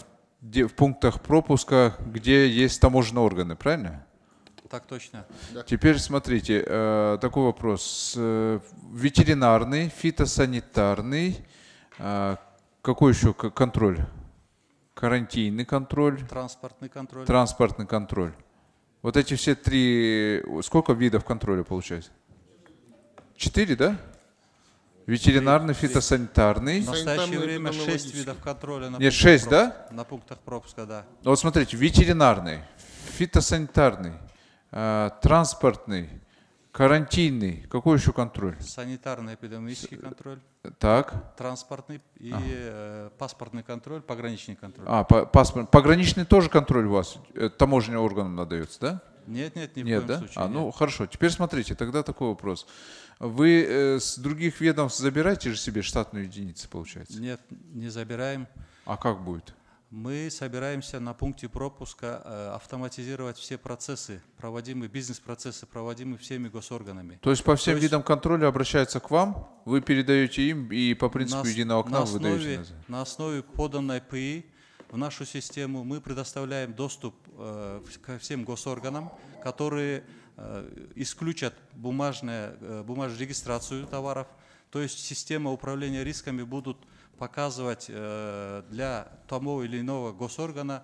в пунктах пропуска, где есть таможенные органы, правильно? Так точно. Теперь смотрите, такой вопрос. Ветеринарный, фитосанитарный, какой еще контроль? Карантинный контроль. Транспортный контроль. Транспортный контроль. Вот эти все три, сколько видов контроля получается? 4, да? Ветеринарный, фитосанитарный. В настоящее время 6 видов контроля. Нет, 6, да? На пунктах пропуска, да. Вот смотрите, ветеринарный, фитосанитарный, транспортный, карантинный. Какой еще контроль? Санитарно-эпидемиологический контроль. Так. Транспортный и паспортный контроль, пограничный контроль. Пограничный тоже контроль у вас таможенным органам надается, да? Нет, ни в Нет, коем да? случае. Ну хорошо. Теперь смотрите, тогда такой вопрос. Вы с других ведомств забираете же себе штатную единицу, получается? Нет, не забираем. А как будет? Мы собираемся на пункте пропуска автоматизировать все процессы, проводимые бизнес-процессы, проводимые всеми госорганами. То есть по всем видам контроля обращаются к вам, вы передаете им и по принципу единого окна выдаете назад? На основе поданной ПИ в нашу систему мы предоставляем доступ ко всем госорганам, которые исключат бумажную регистрацию товаров. То есть система управления рисками будут показывать для того или иного госоргана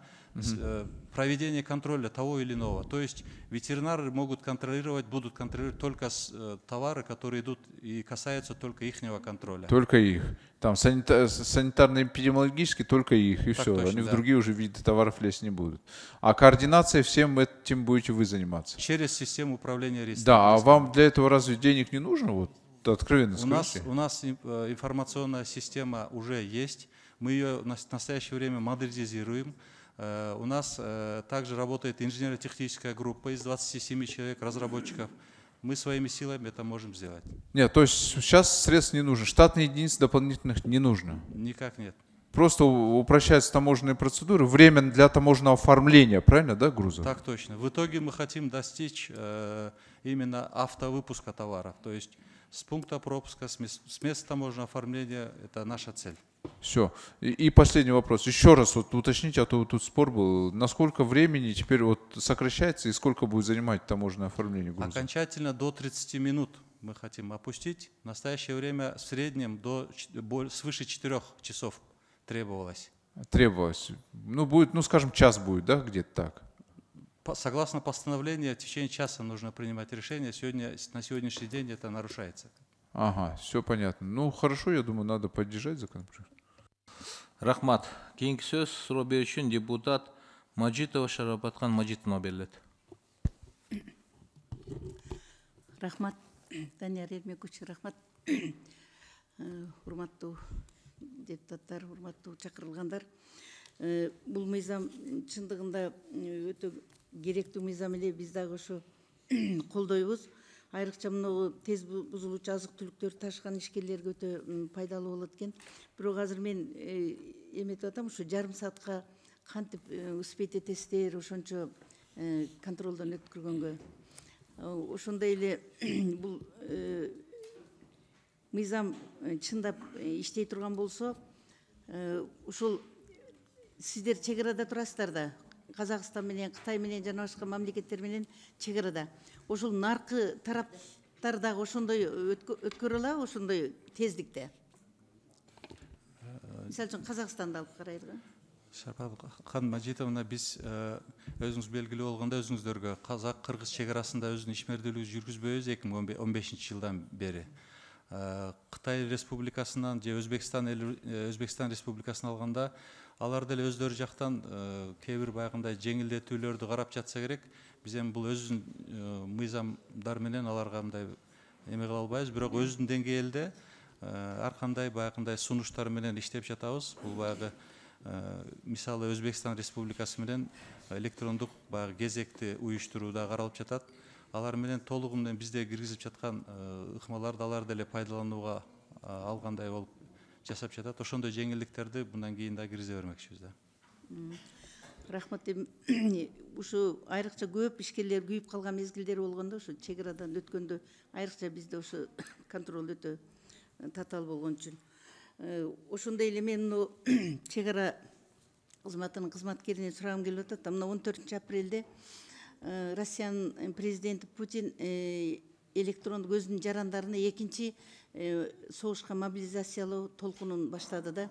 проведение контроля того или иного. То есть ветеринары будут контролировать только товары, которые идут и касаются только ихнего контроля. Только их. Там санитарно-эпидемиологически только их, и Так все. точно, Они в да. другие уже виды товаров лезть не будут. А координацией всем этим будете вы заниматься? Через систему управления рисками. Да, а вам для этого разве денег не нужно? Вот откровенно скажите. У нас информационная система уже есть. Мы ее в настоящее время модернизируем. У нас также работает инженерно-техническая группа из 27 человек, разработчиков. Мы своими силами это можем сделать. Нет, то есть сейчас средств не нужно, штатных единиц дополнительных не нужно? Никак нет. Просто упрощаются таможенные процедуры, время для таможенного оформления, правильно, да, грузов? Так точно. В итоге мы хотим достичь именно автовыпуска товаров. То есть с пункта пропуска, с места таможенного оформления, это наша цель. Все. И последний вопрос. Еще раз вот уточните, а то тут спор был. Насколько времени теперь вот сокращается и сколько будет занимать таможенное оформление груза? Окончательно до 30 минут мы хотим опустить. В настоящее время в среднем свыше 4 часов требовалось. Требовалось. Ну, будет, ну, скажем, час будет, да, где-то так? Согласно постановлению, в течение часа нужно принимать решение. На сегодняшний день это нарушается. Ага, все понятно. Ну, хорошо, я думаю, надо поддержать законопроект. Рахмат. Кийинки сөз суроо берүү үчүн депутат Мажитова Шарапаткан Мажитовна берилет. Рахмат. Данияр Эрмекович, рахмат. Урматтуу депутаттар, урматтуу чакырылгандар. Бул мыйзам чындыгында өтө керектүү мыйзам эле, биз дагы ошо колдойбуз. Айрыкча мына тез бузулуучу азык түлүктөрдү ташыган ишкерлерге өтө пайдалуу болот экен. Бирок азыр мен эметип атам, ушу жарым саатка кантип успеть этесиздер, ошончо контролдон өткөргөнгө. Ошондой эле бул мыйзам чындап иштей турган болсо, ушул сиздер чек арада турасыздар да, Казакстан менен, Кытай менен жана башка мамлекеттер менен чек арада. Ошол наркы тараптар дагы ошондой өткөрө алабы, ошондой тездикте? Мисалы үчүн Казакстанды алып карайлы. Шарапаткан Мажитовна, биз өзүңүз белгилүү болгондой, өзүңүздөргө Казак Кыргыз чек арасында өзүнүн ишмердүүлүгүн жүргүзбөйбүз 2015 жылдан бери. Кытай Республикасынан же Өзбекстан Республикасын алганда, алар деле өздөрү жактан кээ бир баягындай жеңилдетүүлөрдү карап жатса керек. Биз эми бул өзүнүн мыйзамдар менен аларга мындай эме кыла албайбыз, бирок өзүнүн деңгээлде ар кандай баягындай сунуштар менен иштеп жатабыз. Бул баягы мисалы Өзбекстан Республикасы менен электрондук баягы кезекти уюштуруу да каралып жатат. Алар менен толугу менен бизде киргизип жаткан ыкмаларды алар деле пайдаланууга алгандай болуп жасап жатат. Ошондой жеңилдиктерди мындан кийин да киргизе бермекчибиз да. Рахмат. Ушу айрыкча көп ишкерлер күйүп калган мезгилдер болгондо, ушу чек арадан өткөндө айрыкча бизде ушу контроль өтө татаал болгон үчүн. Ошондой эле мен чек ара кызматынын кызматкеринен сурагым келип атат. Мына 14 апрелде Россиянын президенти Путин электрондук өзүнүн жарандарына экинчи согушка мобилизациялоо толкунун баштады да,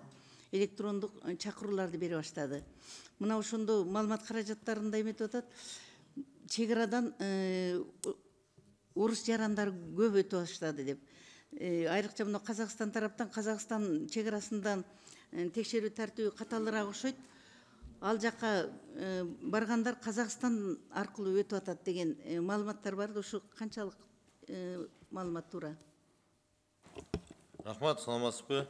электрондук чакырууларды бере баштады. Мына ошондо маалымат каражаттарында эметип атат. Чек арадан орус жарандары көп өтүп баштады деп. Айрыкча мына Казакстан тараптан, Казакстан чек арасынан текшерүү тартиби катаалыраак окшойт. Ал жака баргандар Казакстан аркылуу өтүп атат деген маалыматтар бар. Ушу канчалык маалымат туура? Рахмат, саламатсызбы?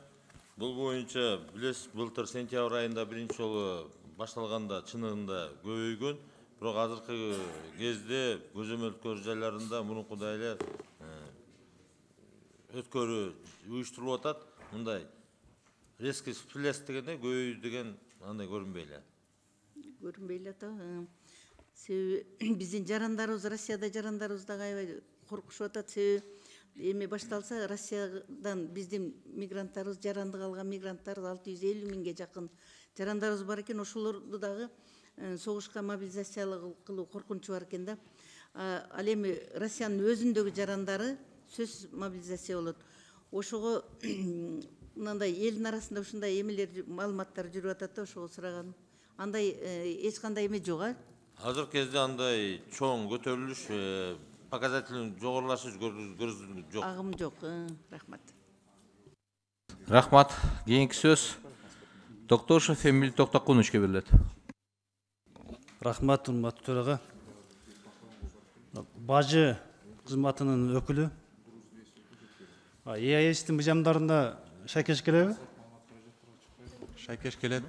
Бул боюнча билесиз, былтыр сентябрь айында биринчи жолу башталганда чыныгында көбөйгөн, бирок азыркы кезде көзөмөл өткөрүү жайларында мурункудай эле өткөрүү уюштурулуп атат. Мындай резкий всплеск дегенде көбөйүү деген андай көрүнбөй эле. Көрүнбөй эле ата. Себеби биздин жарандарыбыз, Россияда жарандарыбыз дагы аябай коркушуп атат. Себеби эми башталса Россиядан биздин мигранттарыбыз, жарандык алган мигранттар 650 миңге жакын жарандарыбыз бар экен. Ошолорду дагы согушка мобилизациялоо кылуу коркунучу бар экен да. Ал эми Россиянын өзүндөгү жарандары сөзсүз мобилизация болот. Ошого мындай элдин арасында ушундай эмелер, маалыматтар жүрүп атат да, ошого сураганым. Андай эч кандай эме жок, а? Азыркы кезде андай чоң көтөрүлүш, показателин жогорулашыш көрүлүп жок. Агым жок. Рахмат. Рахмат. Кийинки сөз Токтошев Эмил Токтокунучке берилет. Рахмат, урматтуу төрага. Бажы кызматынын өкүлү. ЕАЭСтин мыйзамдарына шайкеш келеби? Шайкеш келет.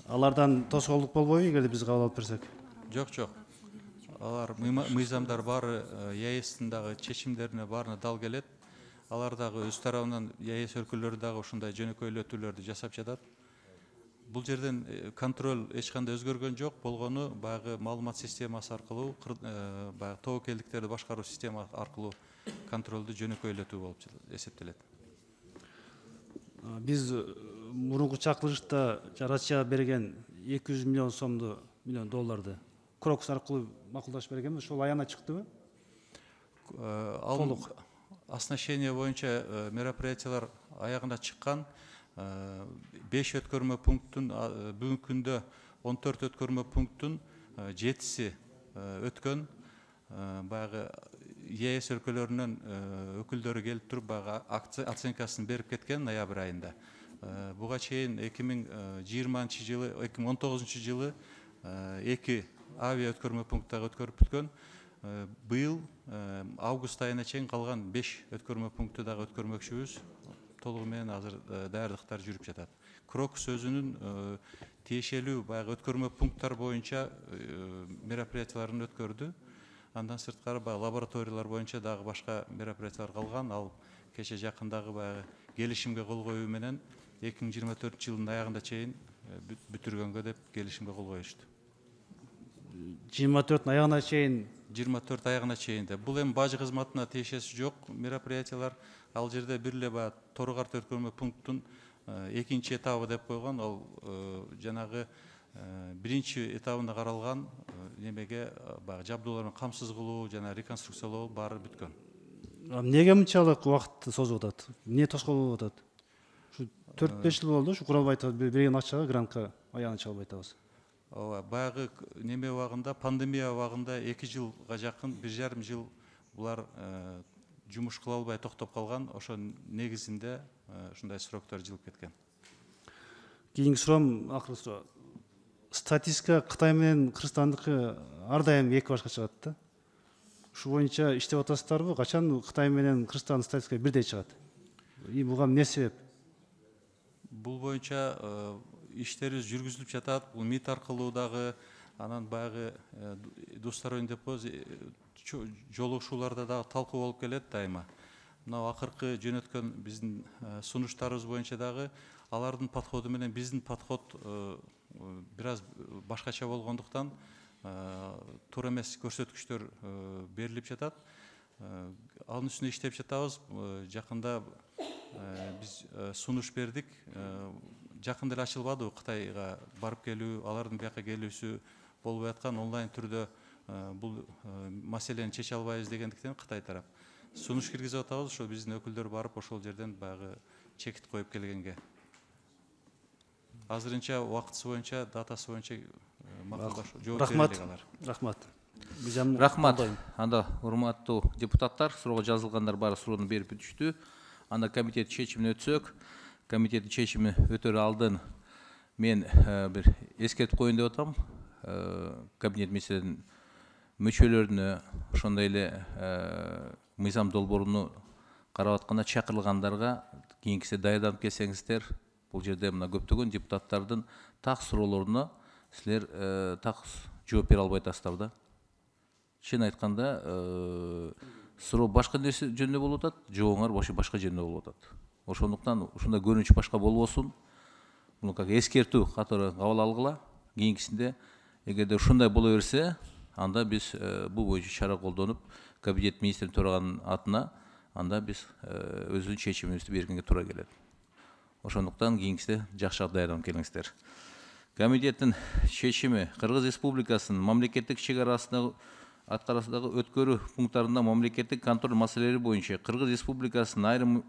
Алардан тоскоолдук болбойбу эгерде биз кабыл алып берсек? Жок. Алар мыйзамдар баары ЕАЭСтин дагы чечимдерине баарына дал келет. Алар дагы өз тарабынан ЕАЭС өлкөлөрү дагы ушундай жөнөкөйлөтүүлөрдү жасап жатат. Бул жерден контроль эч кандай өзгөргөн жок. Болгону баягы маалымат системасы аркылуу, баягы тобокелдиктерди башкаруу система аркылуу контролду жөнөкөйлөтүү болуп эсептелет. Биз мурунку чакырылышта Россия берген 200 миллион долларды Крокс аркылуу макулдашып бергенбиз. Ошол аягына чыктыбы? Толук оснащение боюнча мероприятиялар аягына чыккан. 5 өткөрмө пункттун бүгүнкү күндө 14 өткөрмө пункттун 7си өткөн. Баягы ЕС өлкөлөрүнүн өкүлдөрү келип туруп баягы оценкасын берип кеткен ноябрь айында. Буга чейин 2020 жылы, 2019 жылы 2 авиа өткөрмө пункттагы өткөрүп бүткөн. Быйыл август айына чейин калган 5 өткөрмө пунктты дагы өткөрмөкчүбүз. Толугу менен азыр даярдыктар жүрүп жатат. Крокс өзүнүн тиешелүү баягы өткөрмө пункттар боюнча мероприятияларын өткөрдү. Андан сырткары баягы лабораториялар боюнча дагы башка мероприятиялар калган. Ал кече жакындагы баягы келишимге кол коюу менен 2024 жылдын аягында чейин бүтүргөнгө деп келишимге кол коюшту. 24 аягына чейин 24 аягына чейин деп. Бул эми бажы кызматына тиешеси жок мероприятиялар. Ал жерде бир эле баягы Тору карта өткөрмө пункттун экинчи этабы деп койгон. Ал жанагы биринчи этабында каралган немеге баягы жабдуулар менен камсыз кылуу жана реконструкциялоо баары бүткөн. Эмнеге мынчалык убакытты созуп атат? Эмне тоскоолдуп атат? Ушу 4-5 жыл болду, ушу Куралбай берген акчага грантка аягына чыга албай атабыз. Ооба, баягы неме убагында, пандемия убагында 2 жылга жакын, 1,5 жыл булар жумуш кыла албай токтоп калган. Ошо негизинде ушундай сроктор жылып кеткен. Кийинки суроом, акыркы суроо. Статистика Кытай менен Кыргызстандыкы ар дайым эки башка чыгат да. Ушу боюнча иштеп атасыздарбы? Качан Кытай менен Кыргызстандын статистика бирдей чыгат? Буга эмне себеп? Бул боюнча иштерибиз жүргүзүлүп жатат. Бул МИД аркылуу дагы, анан баягы двусторонний деп коебуз, жолугушууларда дагы талкуу болуп келет дайыма. Мына акыркы жөнөткөн биздин сунуштарыбыз боюнча дагы алардын подходу менен биздин подход biraz башкача болгондуктан туура эмес көрсөткүчтөр берилип жатат. Анын үстүнө иштеп жатабыз. Жакында биз сунуш бердик. Жакында эле ачылбады Кытайга барып келүү, алардын бияка келүүсү болбой аткан онлайн түрдө бул маселени чече албайбыз дегендиктен Кытай тарап сунуш киргизип атабыз. Ошо биздин өкүлдөр барып ошол жерден баягы чекит коюп келгенге. Азырынча убактысы боюнча, датасы боюнча рахмат. Рахмат. Анда урматтуу депутаттар, суроо жазылгандар баары суроону берип бүтүштү. Анда комитет чечимине өтсөк, комитеттин чечими өтөр алдын мен бир эскертип коеюн деп атам. Кабинет министринин мүчөлөрүнө, ошондой эле мыйзам долбооруну карап атканда чакырылгандарга кийинкисе даярданып келсеңиздер, бул жерде мына көптөгөн депутаттардын так суроолоруна силер так жооп бере албай атасыздар да. Чын айтканда, суроо башка нерсе жөнүндө болуп атат, жообуңар башка жөнүндө болуп атат. Ошондуктан ушундай көрүнүш башка болбосун. Муну как эскертүү катары кабыл алгыла. Кийинкисинде эгерде ушундай боло берсе, анда биз бул боюнча чара колдонуп, кабинет министрин төраганын атына анда биз өзүнүн чечимибизди бергенге туура келет. Ошондуктан кийинкисинде жакшыраак даярданып келиңиздер. Комитеттин чечими Кыргыз Республикасынын мамлекеттик чек арасындагы аткарасындагы өткөрүү пункттарында мамлекеттик контроль маселелери боюнча Кыргыз Республикасынын айрым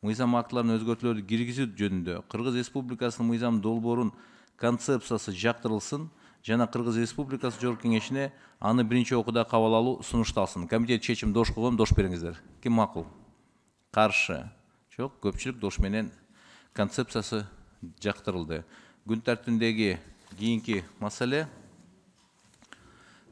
мыйзам актыларына өзгөртүүлөрдү киргизүү жөнүндө Кыргыз Республикасынын мыйзам долбоорунун концепциясы жактырылсын жана Кыргыз Республикасы Жогорку Кеңешине аны биринчи окууда кабыл алуу сунушталсын. Комитет чечим дош койгон, дош бериңиздер. Ким макул? Каршы? Жок, көпчүлүк дош менен концепциясы жактырылды. Күн тартибиндеги кийинки маселе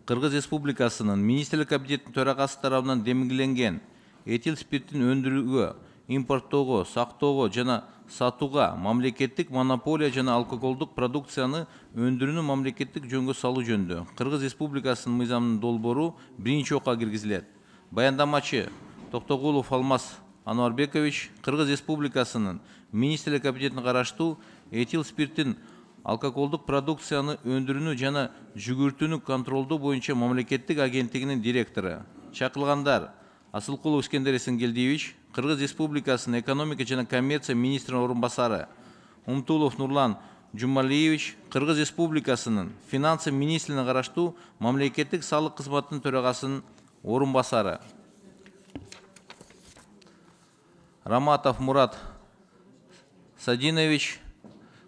Кыргыз Республикасынын Министрлик Кабинетинин төрагасы тарабынан демилгенген этил спиртин өндүрүүгө, импорттоого, сактоого жана сатууга мамлекеттик монополия жана алкоголдук продукцияны өндүрүүнү мамлекеттик жөнгө салуу жөнүндө Кыргыз Республикасынын мыйзамынын долбоору биринчи окуга киргизилет. Баяндамачы Токтогулов Алмаз Анварбекович Кыргыз Республикасынын Министрлик Кабинетине караштуу этил спиртин алкоголдук продукцияны өндүрүүнү жана жүгүртүүнү контролдоо боюнча мамлекеттик агенттигинин директору. Чакырылгандар Асылкулов Искендер Эсенгелдиевич, Кыргыз Республикасынын экономика жана коммерция министринин орун басары, Умтулов Нурлан Жумалиевич, Кыргыз Республикасынын финансы министрине караштуу мамлекеттик салык кызматынын төрагасынын орун басары, Раматов Мурат Садинович,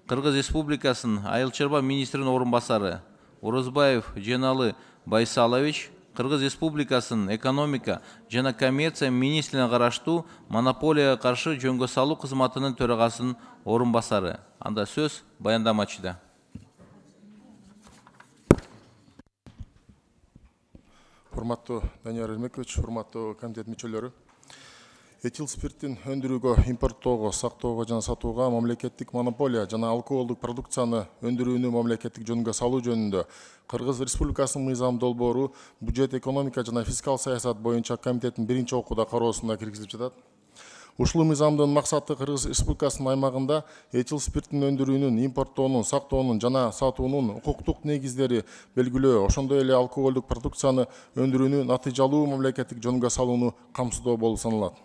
Кыргыз Республикасынын айыл чарба министринин орун басары, Орозбаев Женалы Байсалович, Кыргыз Республикасынын экономика жана коммерция министрине караштуу монополияга каршы жөнгө салуу кызматынын төрагасынын орун басары. Анда сөз баяндамачыда. Урматтуу Данияр Эрмекович, урматтуу комитет мүчөлөрү. Этил спиртин өндүрүүгө, импорттоого, сактоого жана сатууга мамлекеттик монополия жана алкоголдук продукцияны өндүрүүнү мамлекеттик жөнгө салуу жөнүндө Кыргыз Республикасынын мыйзам долбоору бюджет, экономика жана фискал саясат боюнча комитеттин биринчи окууда кароосуна киргизилип жатат. Ушул мыйзамдын максаты Кыргыз Республикасынын аймагында этил спиртин өндүрүүнүн, импорттоонун, сактоонун жана сатуунун укуктук негиздери белгилөө, ошондой эле алкоголдук продукцияны өндүрүүнү натыйжалуу мамлекеттик жөнгө салууну камсыздоо болуп саналат.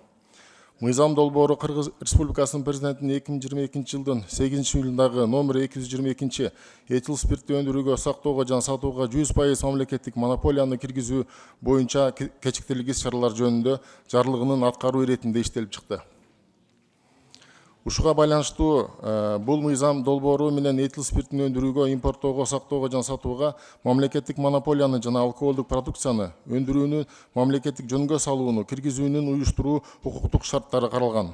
Мыйзам долбоору Кыргыз Республикасынын президентинин 2022 жылдын 8 июлундагы номер 222 этил спиртти өндүрүүгө, сактоого жана сатууга 100% мамлекеттик монополияны киргизүү боюнча кечиктирилгис чаралар жөнүндө жарлыгынын аткаруу иретинде иштелип чыкты. Ушуга байланыштуу бул мыйзам долбоору менен этил спиртин өндүрүүгө, импорттоого, сактоого жана сатууга мамлекеттик монополияны жана алкоголдук продукцияны өндүрүүнү мамлекеттик жөнгө салууну киргизүүнүн уюштуруу укуктук шарттары каралган.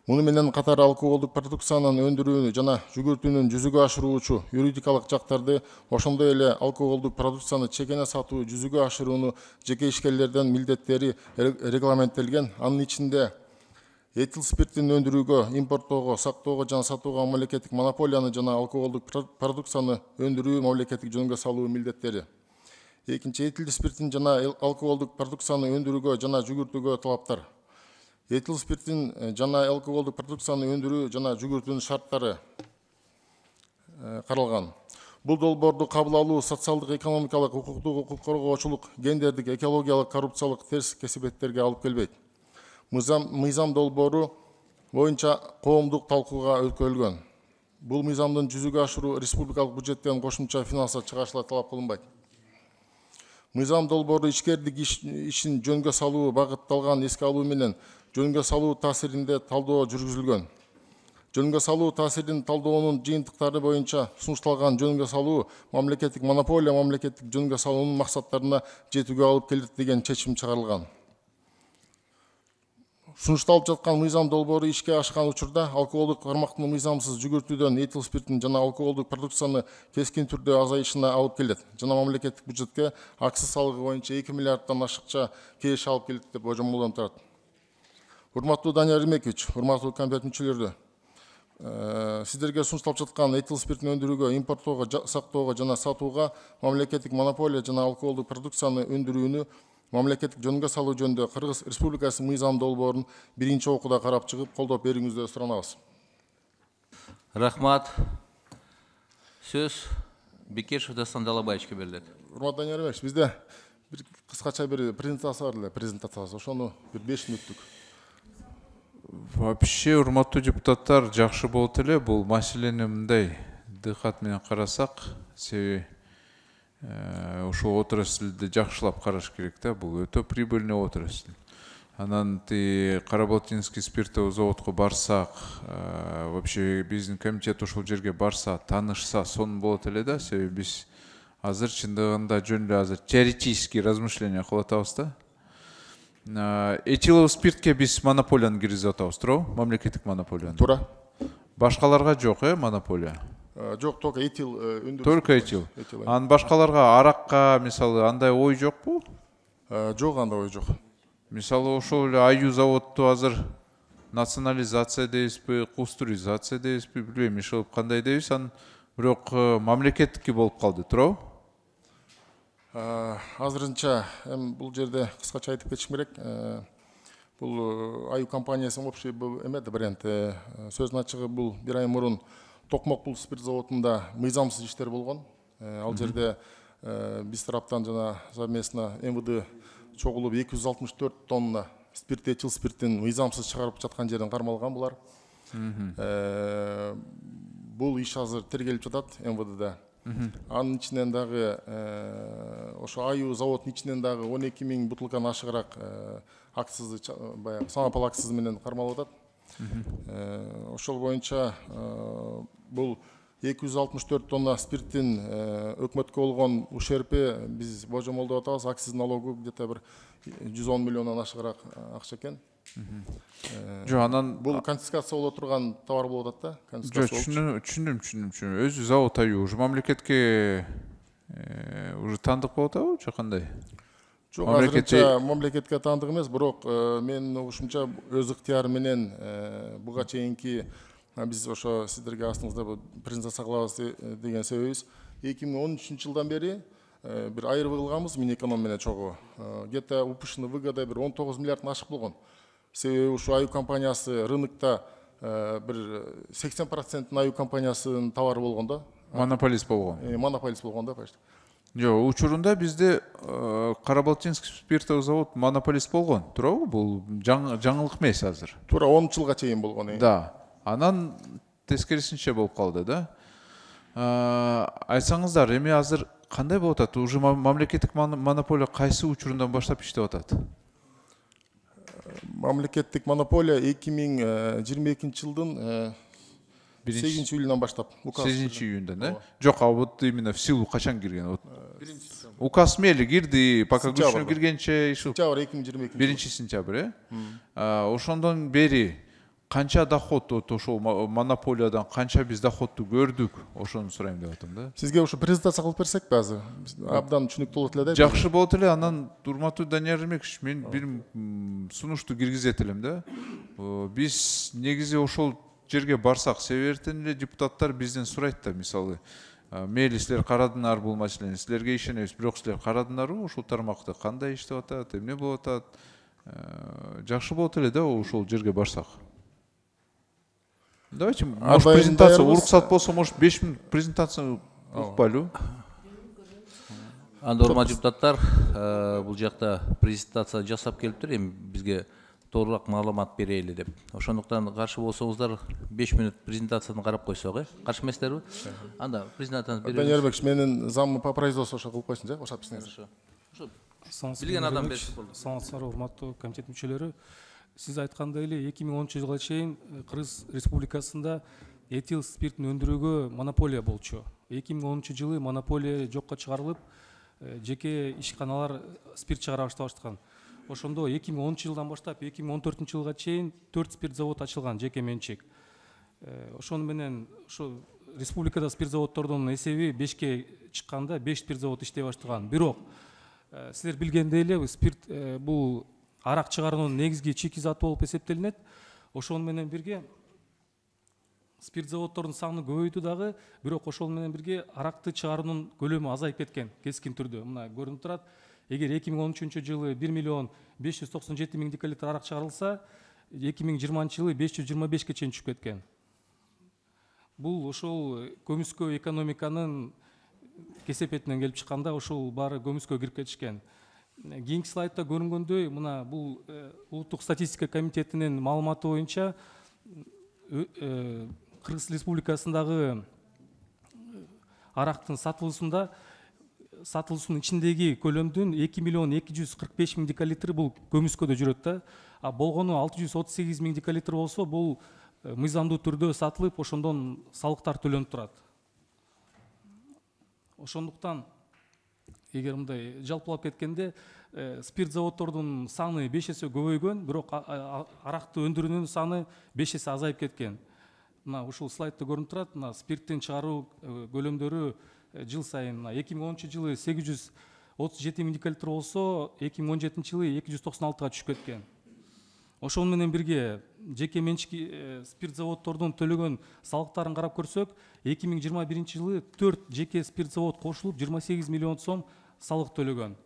Муну менен катар алкоголдук продукциянын өндүрүүнү жана жүгүртүүнүн жүзүгө ашыруучу юридикалык жактарды, ошондой эле алкоголдук продукцияны чегене сатуу, жүзүгө ашырууну жеке ишкерлердин милдеттери регламенттелген. Анын ичинде этил спиртин өндүрүүгө, импорттоого, сактоого жана сатууга мамлекеттик монополияны жана алкоголдук продукцияны өндүрүү мамлекеттик жөнгө салуу милдеттери. Экинчи, этил спиртин жана алкоголдук продукцияны өндүрүүгө жана жүгүртүүгө талаптар. Этил спиртин жана алкоголдук продукцияны өндүрүү жана жүгүртүүнүн шарттары каралган. Бул долбоорду кабыл алуу социалдык, экономикалык, укуктук, укук коргоочулук, гендердик, экологиялык, коррупциялык терс кесипеттерге алып келбейт. Мыйзам долбоору боюнча коомдук талкууга өткөрүлгөн. Бул мыйзамдын жүзүгө ашыруу республикалык бюджеттен кошумча финанса чыгарышлар талап кылынбайт. Мыйзам долбоору ишкердик ишин жөнгө салуу багытталган эске алуу менен жөнгө салуу таасиринде талдоо жүргүзүлгөн. Жөнгө салуу таасирин талдоонун жыйынтыктары боюнча сунушталган жөнгө салуу мамлекеттик монополия мамлекеттик жөнгө салуунун максаттарына жетүүгө алып келет деген чечим чыгарылган. Сунушталып жаткан мыйзам долбоору ишке ашкан учурда алкоголдук кармактын мыйзамсыз жүгүртүүдөн этил спиртин жана алкоголдук продукцияны кескин түрдө азайышына алып келет жана мамлекеттик бюджетке акциз салыгы боюнча 2 миллиарддан ашыкча кириш алып келет деп божомолдонуп турат. Урматтуу Данияр Эрмекович, урматтуу комитет мүчөлөрү, сиздерге сунушталып жаткан этил спиртин өндүрүүгө, импорттоого, сактоого жана сатууга мамлекеттик монополия жана алкоголдук продукцияны өндүрүүнү мамлекеттик жөнгө салуу жөнүндө Кыргыз Республикасы мыйзам долбоорун биринчи окууда карап чыгып, колдоп берүүңүздү суранабыз. Рахмат. Сөз Бекешев Дастан Далабаевичке берилет. Урматтуу Данияр Эрмекович, бизде бир кыскача бир презентация бар эле, презентациясы. Ошону бир 5 мүнөттүк. Вообще, урматтуу депутаттар, жакшы болот эле, бул маселени мындай дыкат менен карасак, себеби ошол отраслды жакшылап караш керек да, бул өтө прибыльный отрасль. Анан Карабалтинский спиртовый заводко барсак, вообще биздин комитет ошол жерге барса, таанышса, сонун болот эле да, себеби биз азыр чындыгында жөн эле азыр теоретический размышления кылып атабыз да. Этиловый спиртке биз монополияны киргизип атабыз, туурабы? Мамлекеттик монополияны. Туура. Башкаларга жок, монополия. Жок, только этил өндүрүш. Только этил. Анан башкаларга аракка, мисалы, андай ой жокпу? Жок, андай ой жок. Мисалы, ошол эле Аю заводду азыр национализация дейбизби, кустуризация дейбизби, билбейм, иш кылып кандай дейбиз, анан бирок мамлекеттики болуп калды, туурабы? Азырынча бул жерде кыскача айтып кетишим керек. Бул Аю компаниясынын общий бул эмеде бренд. Сөздүн ачыгы бул бир ай мурун Токмок бул спирт заводунда мыйзамсыз иштер болгон. Ал жерде биз тараптан жана совместно МВД чогулуп 264 тонна спирт, этил спиртин мыйзамсыз чыгарып жаткан жерден кармалган булар. Бул иш азыр тергелип жатат МВДда. Анын ичинен дагы ошо Аю заводунун ичинен дагы 12 000 бутылканы ашыгыраак акцизди баягы самопал акцизи менен кармалып атат. Ошол боюнча бул 264 тонна спирттин өкмөткө болгон ушерпи биз божомолдоп атабыз. Акциз налогу где-то бир 110 миллиондон ашыгыраак акча экен. Жок, анан бул конфискация боло турган товар болуп атат да? Жок, түшүндүм. Өзү завод Аю ушу мамлекетке уже таандык болуп атабы, же кандай? Жок, азырынча мамлекетке таандык эмес, бирок менин угушумча өз ыктыяры менен буга чейинки биз ошо сиздерге астыңызда презентация кылабыз деген себебибиз 2013 жылдан бери бир айырбы кылганбыз Минэконом менен чогуу. Где-то упущенная выгода бир 19 миллиарддан ашык болгон. Себеби ушу Аю компаниясы рынокто бир 80% Аю компаниясынын товары болгон да. Монополист болгон. Монополист болгон да, почти. Жок, учурунда бизде Карабалтинский спиртовый завод монополист болгон, туурабы? Бул жаңылык эмес азыр. Туура 10 жылга чейин болгон. Да. Анан тескерисинче болуп калды да. Айтсаңыздар, эми азыр кандай болуп атат? Уже мамлекеттик монополия кайсы учурундан баштап иштеп атат? Мамлекеттик монополия 2022 жылдын 8 июлунан баштап. 8 июньден, да? Жок, а вот именно в силу качан кирген? Указ мели кирди, пока күчүнө киргенче ишу. Сентябрь 2022. 1 сентябрь, ошондон бери канча доход ошол монополиядан канча биз доходду көрдүк, ошону сурайм деп атам да. Сизге ошо презентация кылып берсекпи азыр? Абдан түшүнүктүү болот эле да. Жакшы болот эле, анан урматтуу Данияр Эрмекович, мен бир сунушту киргизет элем да. Биз негизи ошол жерге барсак, себебертен эле депутаттар бизден сурайт да, мисалы, мейли силер карадыңар бул маселени, силерге ишенебиз, бирок силер карадыңарбы ушул тармакты, кандай иштеп атат, эмне болуп атат? Жакшы болот эле да ошол жерге барсак. Давайте, может, презентация, уруксат болсо, может, 5 минут презентация укпайлуу. Анда урматтуу депутаттар, бул жакта презентация жасап келиптир, эми бизге толугураак маалымат берели деп. Ошондуктан каршы болсоңуздар 5 минут презентацияны карап койсок, каршы эмессиздерби? Анда презентацияны беребиз. Данияр Эрмекович, менин замы по производству ошо кылып койсун, башап берсеңиз. Билген адам берсин. Саламатсыздар, урматтуу комитет мүчөлөрү. Сиз айткандай эле 2010 жылга чейин Кыргыз Республикасында этил спиртин өндүрүүгө монополия болчу. 2010 жылы монополия жокко чыгарылып, жеке ишканалар спирт чыгара башташкан. Ошондо 2010 жылдан баштап 2014 жылга чейин 4 спирт завод ачылган жеке менчик. Ошону менен ошо республикада спирт заводдордун эсеби 5ке чыкканда 5 спирт завод иштей баштаган. Бирок силер билгендей эле спирт бул арак чыгаруунун негизги чийки заты болуп эсептелинет. Ошону менен бирге спирт заводдордун саны көбөйдү дагы, бирок ошол менен бирге аракты чыгаруунун көлөмү азайып кеткен кескин түрдө. Мына көрүнүп турат. Эгер 2013 жылы 1 миллион 597 миң декалитр арак чыгарылса, 2020 жылы 525 чейин түшүп кеткен. Бул ошол көмүскө экономиканын кесепетинен келип чыкканда ошол баары көмүскө кирип кетишкен. Кийинки слайдта көрүнгөндөй, мына бул Улуттук статистика комитетинин маалыматы боюнча Кыргыз Республикасындагы арактын сатылуусунун ичиндеги көлөмдүн 2 миллион 245 миң декалитри бул көмүскөдө жүрөт да. А болгону 638 миң декалитр болсо, бул мыйзамдуу түрдө сатылып, ошондон салыктар төлөнүп турат. Ошондуктан эгер мындай жалпылап кеткенде спирт заводдордун саны 5 эсе көбөйгөн, бирок аракты өндүрүүнүн саны 5 эсе азайып кеткен. Мына ушул слайдта көрүнүп турат, мына спирттин чыгаруу көлөмдөрү жыл сайын 2010 жылы 837 миң декалитр болсо, 2017 жылы 296-га түшүп кеткен. Ошону менен бирге жеке менчик спирт заводдордун төлөгөн салыктарын карап көрсөк, 2021 жылы 4 жеке спирт завод кошулуп 28 миллион сом салык төлөгөн.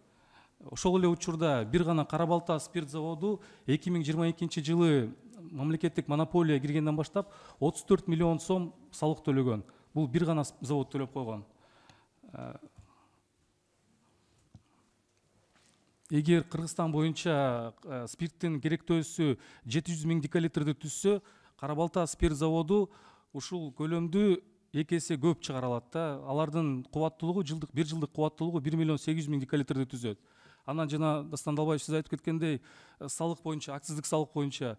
Ошол эле учурда бир гана Кара Балта спирт заводу 2022 жылы мамлекеттик монополия киргенден баштап 34 миллион сом салык төлөгөн. Бул бир гана завод төлөп койгон. Эгер Кыргызстан боюнча спирттин керектөөсү 700 миң декалитрди түзсө, Кара Балта спирт заводу ушул көлөмдү 2 эсе көп чыгара алат да. Алардын кубаттуулугу бир жылдык кубаттуулугу 1 миллион 800 миң декалитрди түзөт. Анан жана Дастан Далбаев сиз айтып кеткендей, салык боюнча, акциздик салык боюнча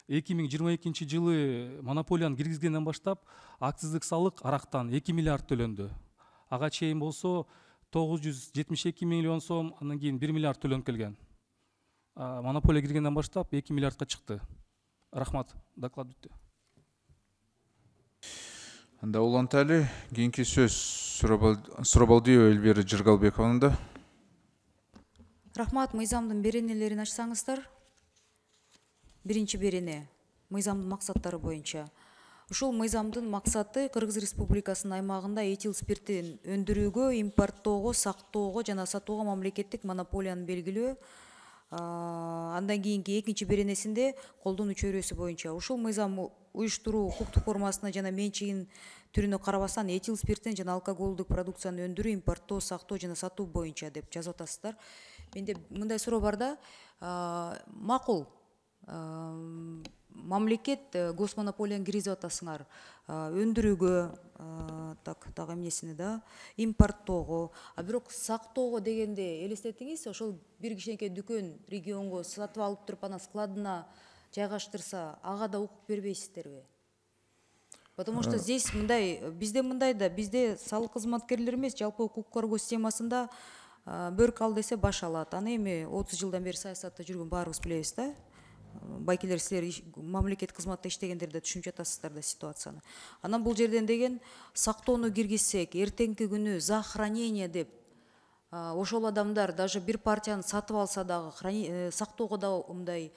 2022 жылы монополияны киргизгенден баштап акциздик салык арактан 2 миллиард төлөндү. Ага чейин болсо 972 миллион сом, андан кийин 1 миллиард төлөнүп келген. Монополия киргенден баштап 2 миллиардка чыкты. Рахмат, доклад бүттү. Анда уланталы кийинки сөз Сурабалдиева Эльвира Жыргалбековнда. Рахмат, мыйзамдын беренелерин ачсаңыздар. Биринчи берене мыйзамдын максаттары боюнча. Ушул мыйзамдын максаты Кыргыз Республикасынын аймагында этил спиртин өндүрүүгө, импорттоого, сактоого жана сатууга мамлекеттик монополияны белгилөө. Андан кийинки экинчи беренесинде колдонуу чөйрөсү боюнча ушул мыйзам уюштуруу укуктук формасына жана менчигин түрүнө карабастан этил спиртин жана алкоголдук продукцияны өндүрүү, импорттоо, сактоо жана сатуу боюнча деп жазып атасыздар. Менде мындай суроо бар да, макул мамлекет госмонополияны киргизип атасыңар, өндүрүүгө, так эмнесини да, импорттоого, а бирок сактоого дегенде элестетиңиз, ошол бир кичинекей дүкөн регионго сатып алып туруп анан складына жайгаштырса, ага да укук бербейсиздерби? Потому что здесь bizde салык кызматкерлери эмес, жалпы укук коргоо системасында бөрк ал десе баш алат. Аны эми 30 жылдан бери саясатта жүргөн баарыбыз билебиз да. Байкелер силер мамлекет кызматта иштегендерде түшүнүп жатасыздар да ситуацияны. Анан бул жерден деген сактоону киргизсек, эртеңки күнү за хранение деп ошол адамдар даже бир партияны сатып алса дагы сактоого да мындай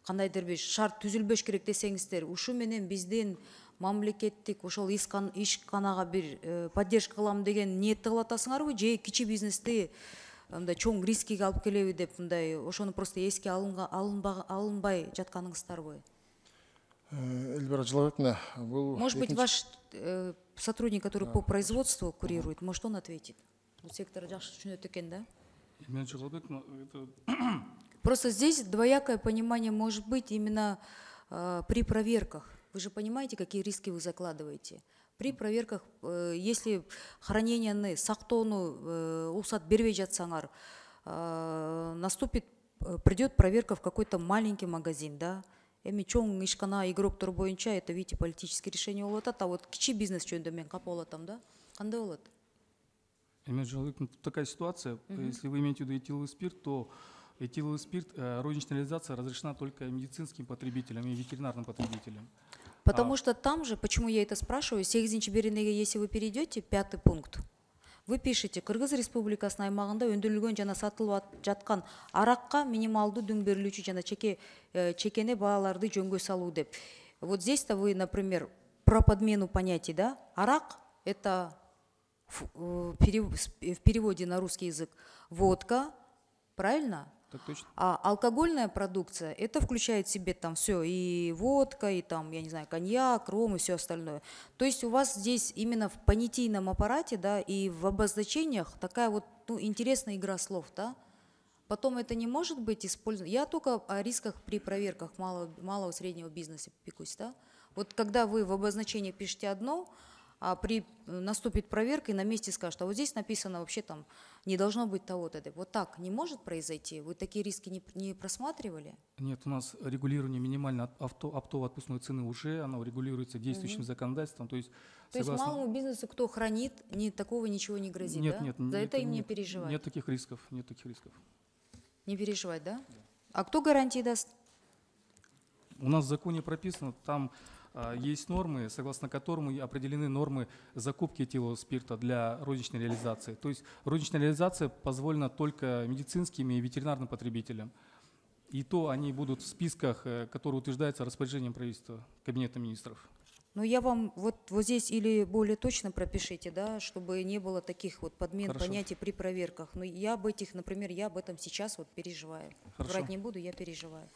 кандайдыр бир шарт түзүлбөш керек десеңиздер, ушу менен биздин мамлекеттик ошол ишканага бир поддержка кылам деген ниетти кылып атасыңарбы, же кичи бизнести мындай чоң рискиге алып келеби деп мындай ошону просто эске алынбай жатканыңыздарбы? Эльвира Жыргалбековна, бул может быть ваш сотрудник, который по производству курирует, может он ответит? Бул сектор жакшы түшүнөт экен да. Просто здесь двоякое понимание может быть именно при проверках. Вы же понимаете, какие риски вы закладываете. При проверках, если хранениені, сактоону уруксат бербей жатсаңар, придет проверка в какой-то маленький магазин, да. Эми чоң ишкана игроктор боюнча это, видите, политическое решение болуп атат, а вот кичи бизнес жөнүндө мен капа болуп атам да. Кандай болот? Такая ситуация, если вы имеете в виду этиловый спирт, то этиловый спирт, розничная реализация разрешена только медицинским потребителям и ветеринарным потребителям. Потому что там же, почему я это спрашиваю, 8 беренеге, если вы перейдете, 5 пункт, вы пишете, Кыргыз Республикасынын аймагында өндүрүлгөн жана сатылып жаткан аракка минималдуу дүң берилүүчү жана чекене бааларды жөнгө салуу деп. Вот здесь-то вы, например, про подмену понятий, да? Арак – это в переводе на русский язык водка, правильно? Так точно. А алкогольная продукция, это включает в себе там все, и водка, и там, я не знаю, коньяк, ром и все остальное. То есть у вас здесь именно в понятийном аппарате, да, и в обозначениях такая вот, ну, интересная игра слов, да. Потом это не может быть использовано. Я только о рисках при проверках малого среднего бизнеса пекусь, да. Вот когда вы в обозначении пишете одно, а наступит проверка и на месте скажут, а вот здесь написано вообще там не должно быть того-то. Вот так не может произойти? Вы такие риски не просматривали? Нет, у нас регулирование минимальной оптово-отпускной цены уже, оно регулируется действующим законодательством. То есть малому бизнесу, кто хранит, такого ничего не грозит, нет, да? Нет, за это им не переживать? Нет таких рисков, нет таких рисков. Не переживать, да? А кто гарантии даст? У нас в законе прописано, там есть нормы, согласно которым определены нормы закупки этилового спирта для розничной реализации. То есть розничная реализация позволена только медицинским и ветеринарным потребителям. И то они будут в списках, которые утверждаются распоряжением правительства, Кабинета министров. Ну, я вам вот здесь или более точно пропишите, да, чтобы не было таких вот подмен понятий при проверках. Но я об этих, например, я об этом сейчас вот переживаю. Хорошо. Врать не буду, я переживаю.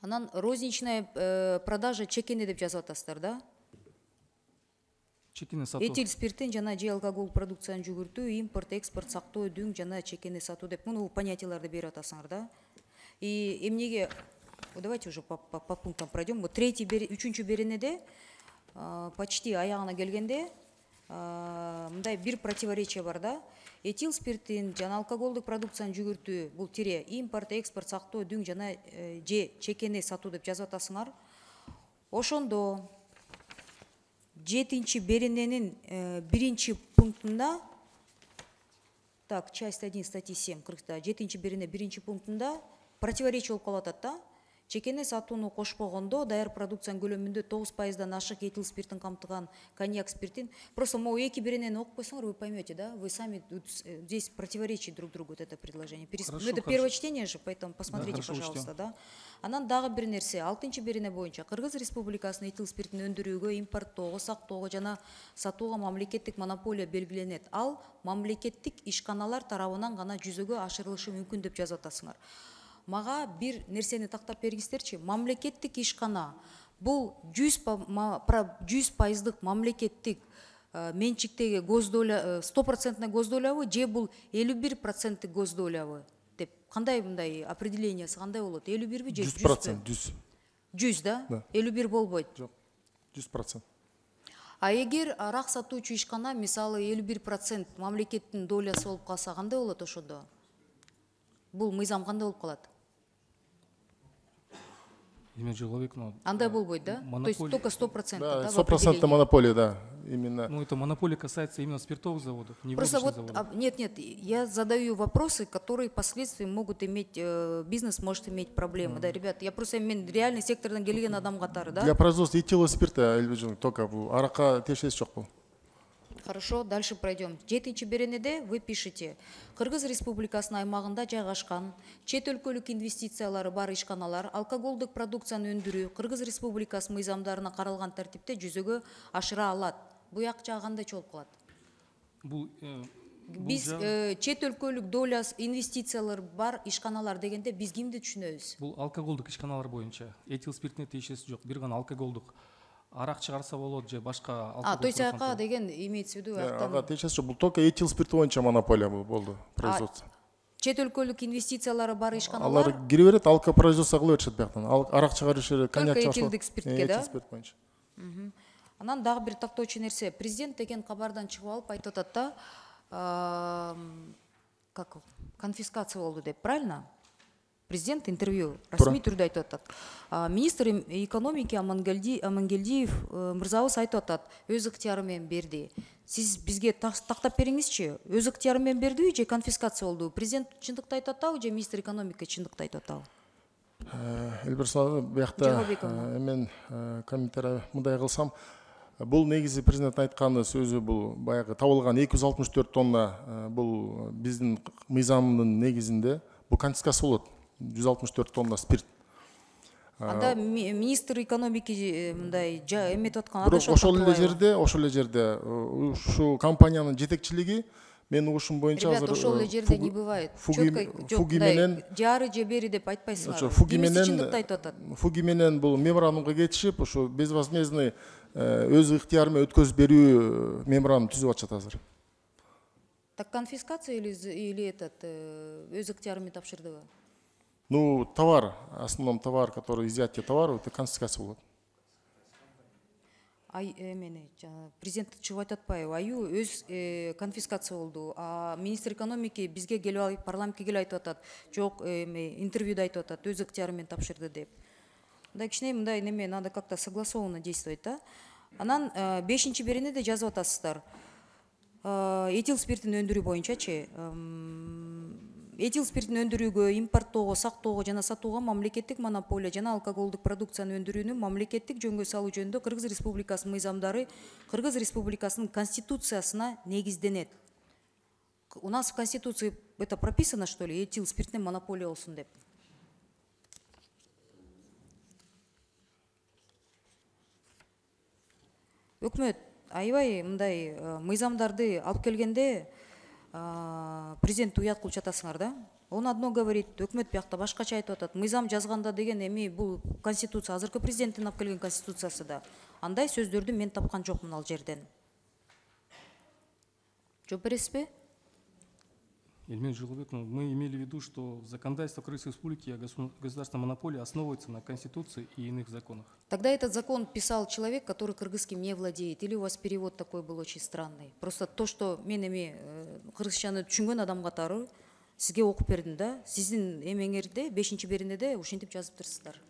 Анан розничная продажа чекене деп жазып атасыздар, да? Чекене сатуу. Этил спиртин жана же алкоголь продукцияны жүгүртүү, импорт, экспорт, сактоо, дүң жана чекене сатуу деп муну понятияларды берип атасыңар, да? И эмнеге, давайте уже по пунктам пройдем. Вот үчүнчү беренеде почти аягына келгенде мындай бир противоречие бар, да? Этил спиртин жана алкоголдук продукцияны жүгүртүү, бул тире импорт, экспорт, сактоо, дүң жана же чекене сатуу деп жазып атасыңар. Ошондо 7-чи берененин 1-чи пунктунда, так, часть 1 статьи 7, 7-чи берене 1-чи пунктунда противоречие болуп калып атат, да? Чекене сатууну кошпогондо даяр продукциянын көлөмүндө 9%-дан ашык этил спиртин камтыган коньяк спиртин. Просто могу эки беренени окуп койсоңор, вы поймете, да? Вы сами здесь противоречит друг другу вот это предложение. Это первое чтение же, поэтому посмотрите, пожалуйста, да? Анан дагы бир нерсе, 6-чы берене боюнча Кыргыз Республикасынын этил спиртин өндүрүүгө, импорттоого, сактоого жана сатууга мамлекеттик монополия белгиленет. Ал мамлекеттик ишканалар тарабынан гана жүзөгө ашырылышы мүмкүн деп жазып атасыңар. Мага бир нерсени тактап бергиңиздерчи. Мамлекеттик ишкана бул 100% мамлекеттик менчиктеги госдоля 100% госдолябы же бул 51% госдолябы деп кандай мындай определениясы кандай болот? 51би же 100%? 100, да? 51 болбойт. Жок, 100%. А эгер арак сатуучу ишкана мисалы 51% мамлекеттин долясы болуп калса кандай болот ошондо? Бул мыйзам кандай болуп калат? Андай болбойт, да? То есть только 100%. Да, 100% монополия, да. Именно. Ну, это монополия касается именно спиртовых заводов, не просто вот, заводов. Нет, я задаю вопросы, которые впоследствии могут иметь, бизнес может иметь проблемы. Да, ребят, я просто реальный сектордан келген адам катары, да? Для производства этилового спирта, только арака тешес жок бул. Хорошо, дальше пройдем. 7-чи беренеде вы пишете, Кыргыз Республикасынын аймагында жайгашкан чет өлкөлүк инвестициялары бар ишканалар алкоголдук продукцияны өндүрүү Кыргыз Республикасы мыйзамдарына каралган тартипте жүзөгө ашыра алат. Буяк жагы кандай болуп калат? Биз чет өлкөлүк доля инвестициялар бар ишканалар дегенде биз кимди түшүнөбүз? Бул алкоголдук ишканалар боюнча этил спиртине тиешеси жок, бир гана алкоголдук. арақ чыгарса болот же башка то есть аяка деген имеется в виду ага сейчас бул только этил спирти боюнча монополия болду производство чет өлкөлүк инвестициялары бар алар ишканалар кире берет алко производство кыла беришет бияктан арак чыгарышы коньяк только этилдик спиртке да этил спирт боюнча анан дагы бир тактоочу нерсе президент деген кабардан чыгып алып айтып атат да как конфискация болду деп правильно президент интервью расмий түрдө айтып атат министр экономики амангелдиев мырзабыз айтып атат өз ыктыяры менен берди сиз бизге тактап бериңизчи өз ыктыяры менен бердиби же конфискация болду президент чындыкты айтып атабы же министр экономика чындыкты айтып атабы элбир суроо биякта мен комментарий мындай кылсам бул негизи президент айтканы сөзү бул баягы табылган 264 тонна бул биздин мыйзамдын негизинде бул конфискация болот 164 тонна спирт. Анда министр экономики мындай эметип аткан бирок ошол эле жерде ушу компаниянын жетекчилиги менин угушум боюнча азыр ошол эле жерде не бывает фуги менен жары же бери деп айтпайсыңар фуги менен бул меморандумга кетишип ушу безвозмездный өз ыктыяры менен өткөзүп берүү меморандум түзүп атышат азыр. Так конфискация или этот өз ыктыяры менен тапшырдыбы? Ну, товар, основном товар, который изъятие товара, это конфискация болот. Президент чыгып айтып атпайбы? Аю өз конфискация болду. Министр экономики бизге келип алып, парламентке келип айтып атат. Жок, интервьюда айтып атат, өз ыктыяры менен тапшырды деп. Мындай кичине мындай неме надо как-то согласованно действовать, да? Анан 5-чи берене де жазып атасыздар. Этил спиртин өндүрүү боюнчачы этил спиртин өндүрүүгө, импорттоого, сактоого жана сатууга мамлекеттик монополия жана алкоголдук продукцияны өндүрүүнү мамлекеттик жөнгө салуу жөнүндө Кыргыз Республикасынын мыйзамдары Кыргыз Республикасынын конституциясына негизденет. У нас в Конституции это прописано, что ли, этил спиртне монополия болсун деп. Өкмөт аябай мындай мыйзамдарды алып келгенде президент уят кылып жатасыңар да. Он одно говорит, өкмөт биякта башкача айтып атат. Мыйзам жазганда деген эми бул конституция, азыркы президенттин алып келген конституциясы да. Андай сөздөрдү мен тапкан жокмун ал жерден. Жооп бересизби? Эльмир Жылыбек, мы имели в виду, что законодательство Кыргызской Республики о государственной монополии основывается на Конституции и иных законах. Тогда этот закон писал человек, который кыргызским не владеет, или у вас перевод такой был очень странный? Просто то, что мен эми кыргызчаны түшүнгөн адам катары сизге окуп бердим да, сиздин эмеңерде 5-чи беренеде ушинтип жазыптырсыздар.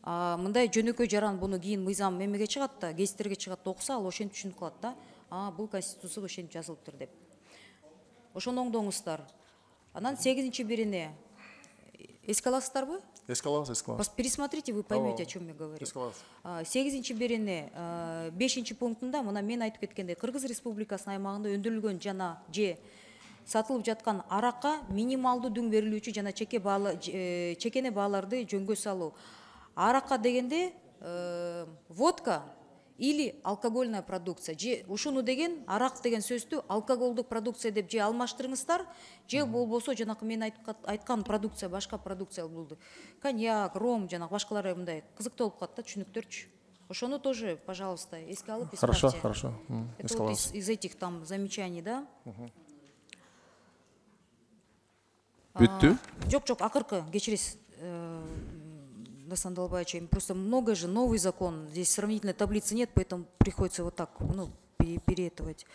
Мындай жөнөкөй жаран буну кийин мыйзам эмеге чыгат да, гезиттерге чыгат да окуса, ал ошентип түшүнүп калат да, бул конституцияда ошентип жазылыптыр деп. Ошону оңдоңуздар. Анан 8-чи берене эске аласыздарбы? Эске алабыз. Пересмотрите, вы поймете, о чем я говорю. 8-чи берене 5-чи пунктунда мына мен айтып кеткендей Кыргыз Республикасынын аймагында өндүрүлгөн жана же сатылып жаткан аракка минималдуу дүң берилүүчү жана чекене бааларды жөнгө салуу. Аракка дегенде водка или алкогольная продукция. Же ушуну деген арак деген сөздү алкоголдук продукция деп же алмаштырыңыздар, же болбосо жанакы мен айткан продукция, башка продукция болду. Коньяк, ром, жанагы башкалары мындай кызыктуу болуп калат да, түшүнүктөрчү. Ошону тоже, пожалуйста, эске алып исправьте. Хорошо. Это вот из этих там замечаний, да? Бүттү? Жок, акыркы, кечиресиз. Дасан Далбаевич, просто много же, новый закон, здесь сравнительной таблицы нет, поэтому приходится вот так, переэтовать.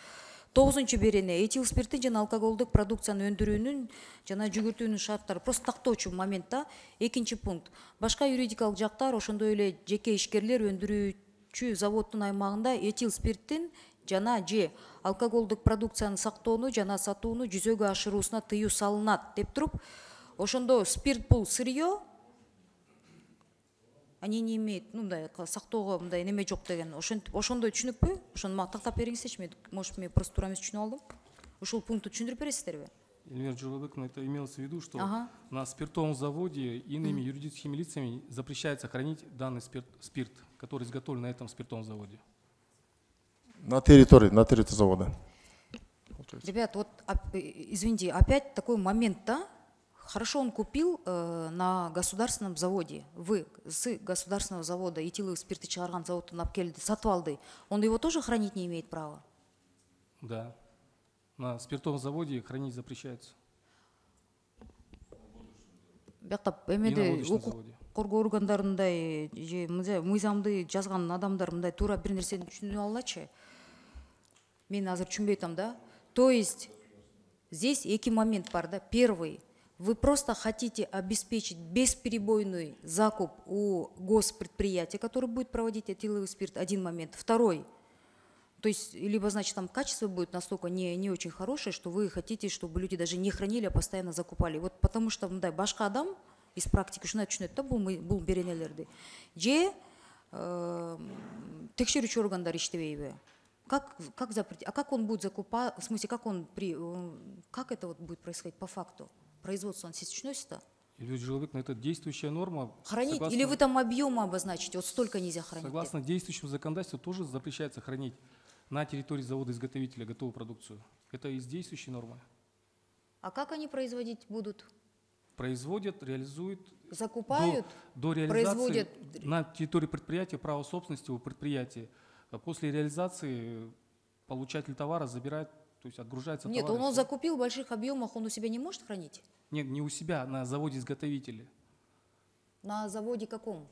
9-чи берене этил спирти жана алкоголдук продукцияны өндүрүүнүн жана жүгүртүүнүн шарттары просто тактоочу моментта. 2-чи пункт. Башка юридикалык жактар, ошондой эле жеке ишкерлер өндүрүүчү заводдун аймагында этил спирттин жана же алкоголдук продукцияны сактоону жана сатууну жүзөгө ашыруусуна тыюу салынат деп туруп, ошондо спирт бул сырье, они не имеют, мындай сактоого мындай неме жок деген. Ошондой түшүнүкпү? Ошону мага тактап бериңизчи, может, мен просто туура эмес түшүнүп алдым. Ушул пунктты түшүндүрүп бересиздерби? Эльмир Жылыбек, это имелось в виду, что на спиртовом заводе иными юридическими лицами запрещается хранить данный спирт, который изготовлен на этом спиртовом заводе. На территории завода. Ребят, вот извините, опять такой момент, да? хорошо, он купил на государственном заводе. Вы с государственного завода этиловый спирт чыгарган заводтун алып келди, сатып алды. Он его тоже хранить не имеет права? Да. На спиртовом заводе хранить запрещается. Коргоо органдарындай же мыйзамды жазган адамдар мындай туура бир нерсени түшүнүп алачы. Мен азыр түшүнбөй атам да. То есть здесь эки момент бар да. Первый, вы просто хотите обеспечить бесперебойный закуп у госпредприятия, который будет проводить этиловый спирт. Один момент. Второй, то есть либо значит там качество будет настолько не очень хорошее, что вы хотите, чтобы люди даже не хранили, а постоянно закупали. Вот потому что мындай башка адам из практики ушундай түшүнөт да бул беренелерди. Же текшерүүчү органдар иштебейби? Как запретить? А как он будет закупать? В смысле, как это вот будет происходить по факту? Производство, он сетчносит? Илья Жиловик, это действующая норма. Хранить? Или вы там объемы обозначите? Вот столько нельзя хранить. Согласно действующему законодательству тоже запрещается хранить на территории завода-изготовителя готовую продукцию. Это из действующей нормы. А как они производить будут? Производят, реализуют. Закупают? До реализации на территории предприятия, право собственности у предприятия. После реализации получатель товара забирает, то есть отгружается товар. Нет, он закупил в больших объемах, он у себя не может хранить? Нет, не у себя, на заводе-изготовителя. На заводе каком?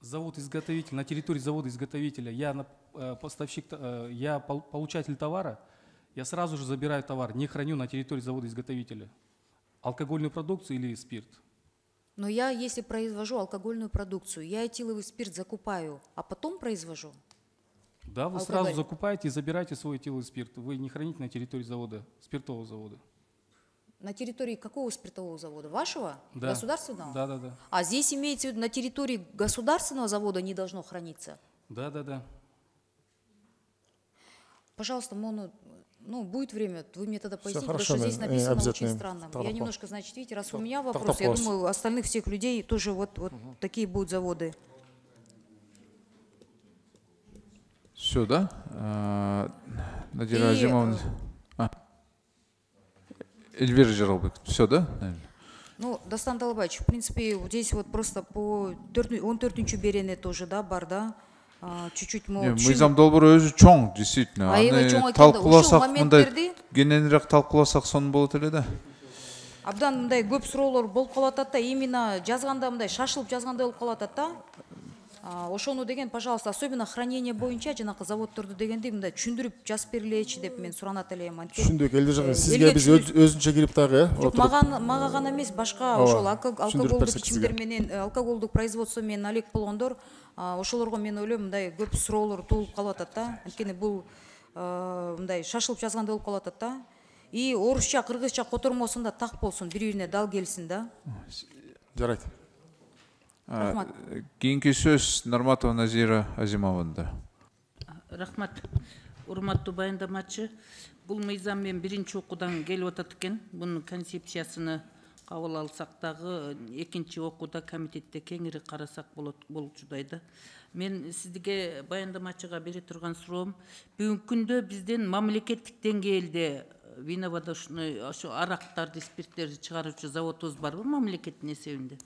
Завод-изготовитель, на территории завода-изготовителя. Я поставщик, я получатель товара, я сразу же забираю товар, не храню на территории завода-изготовителя. Алкогольную продукцию или спирт. Но я, если произвожу алкогольную продукцию, я этиловый спирт закупаю, а потом произвожу? Да, вы сразу закупаете и забираете свой этиловый спирт. Вы не храните на территории завода, спиртового завода. На территории какого спиртового завода? Вашего? Да. Государственного? Да, да, да. А здесь имеется в виду, на территории государственного завода не должно храниться? Да, да, да. Пожалуйста, будет время, вы мне тогда поясните, потому хорошо, что здесь написано очень странно. Тогда Я немножко, значит, видите, раз у меня вопрос, я думаю, у остальных всех людей тоже вот такие будут заводы. Все, да? Надира Азимовна. Эльвира Жиралбек. Все, да? Ну, Дастан Талабаевич, в принципе, здесь вот просто по 14-чү берене тоже, да, бар, да? Чуть-чуть мыйзам долбоор өзү чоң, действительно. Аны талкууласак мындай кененирээк талкууласак сонун болот эле да. Абдан мындай көп суроолор болуп калып атат да, именно жазганда мындай шашылып жазгандай болуп калып атат да. Ошону деген, пожалуйста, особенно хранение боюнча жанакы заводдорду дегенди мындай түшүндүрүп жазып берилечи деп мен суранат элем. Түшүндүк, Элдир сизге биз өзүнчө кирип дагы мага гана эмес, башка ошол алкоголдук ичимдер менен, алкоголдук производство менен алек болгондор, ошолорго мен ойлойм мындай көп суроолор туулуп калып атат да. Анткени бул мындай шашылып жазгандай болуп калып атат да. И орусча, кыргызча котормосунда так болсун, бири-бирине дал келсин да. Жарайт. Рахмат. Кийинки сөз Нарматова Назира Азимовна. Рахмат. Урматтуу баяндамачы, бул мыйзам мен биринчи окуудан келип атат экен. Бунун концепциясыны кабыл алсак дагы экинчи окууда комитетте кеңири карасак болчудай да. Мен сизге баяндамачыга бере турган суроом, бүгүнкү күндө бизден мамлекеттик деңгээлде виноводочный ошо арактарды, спирттерди чыгаруучу заводубуз барбы мамлекеттин эсебинде?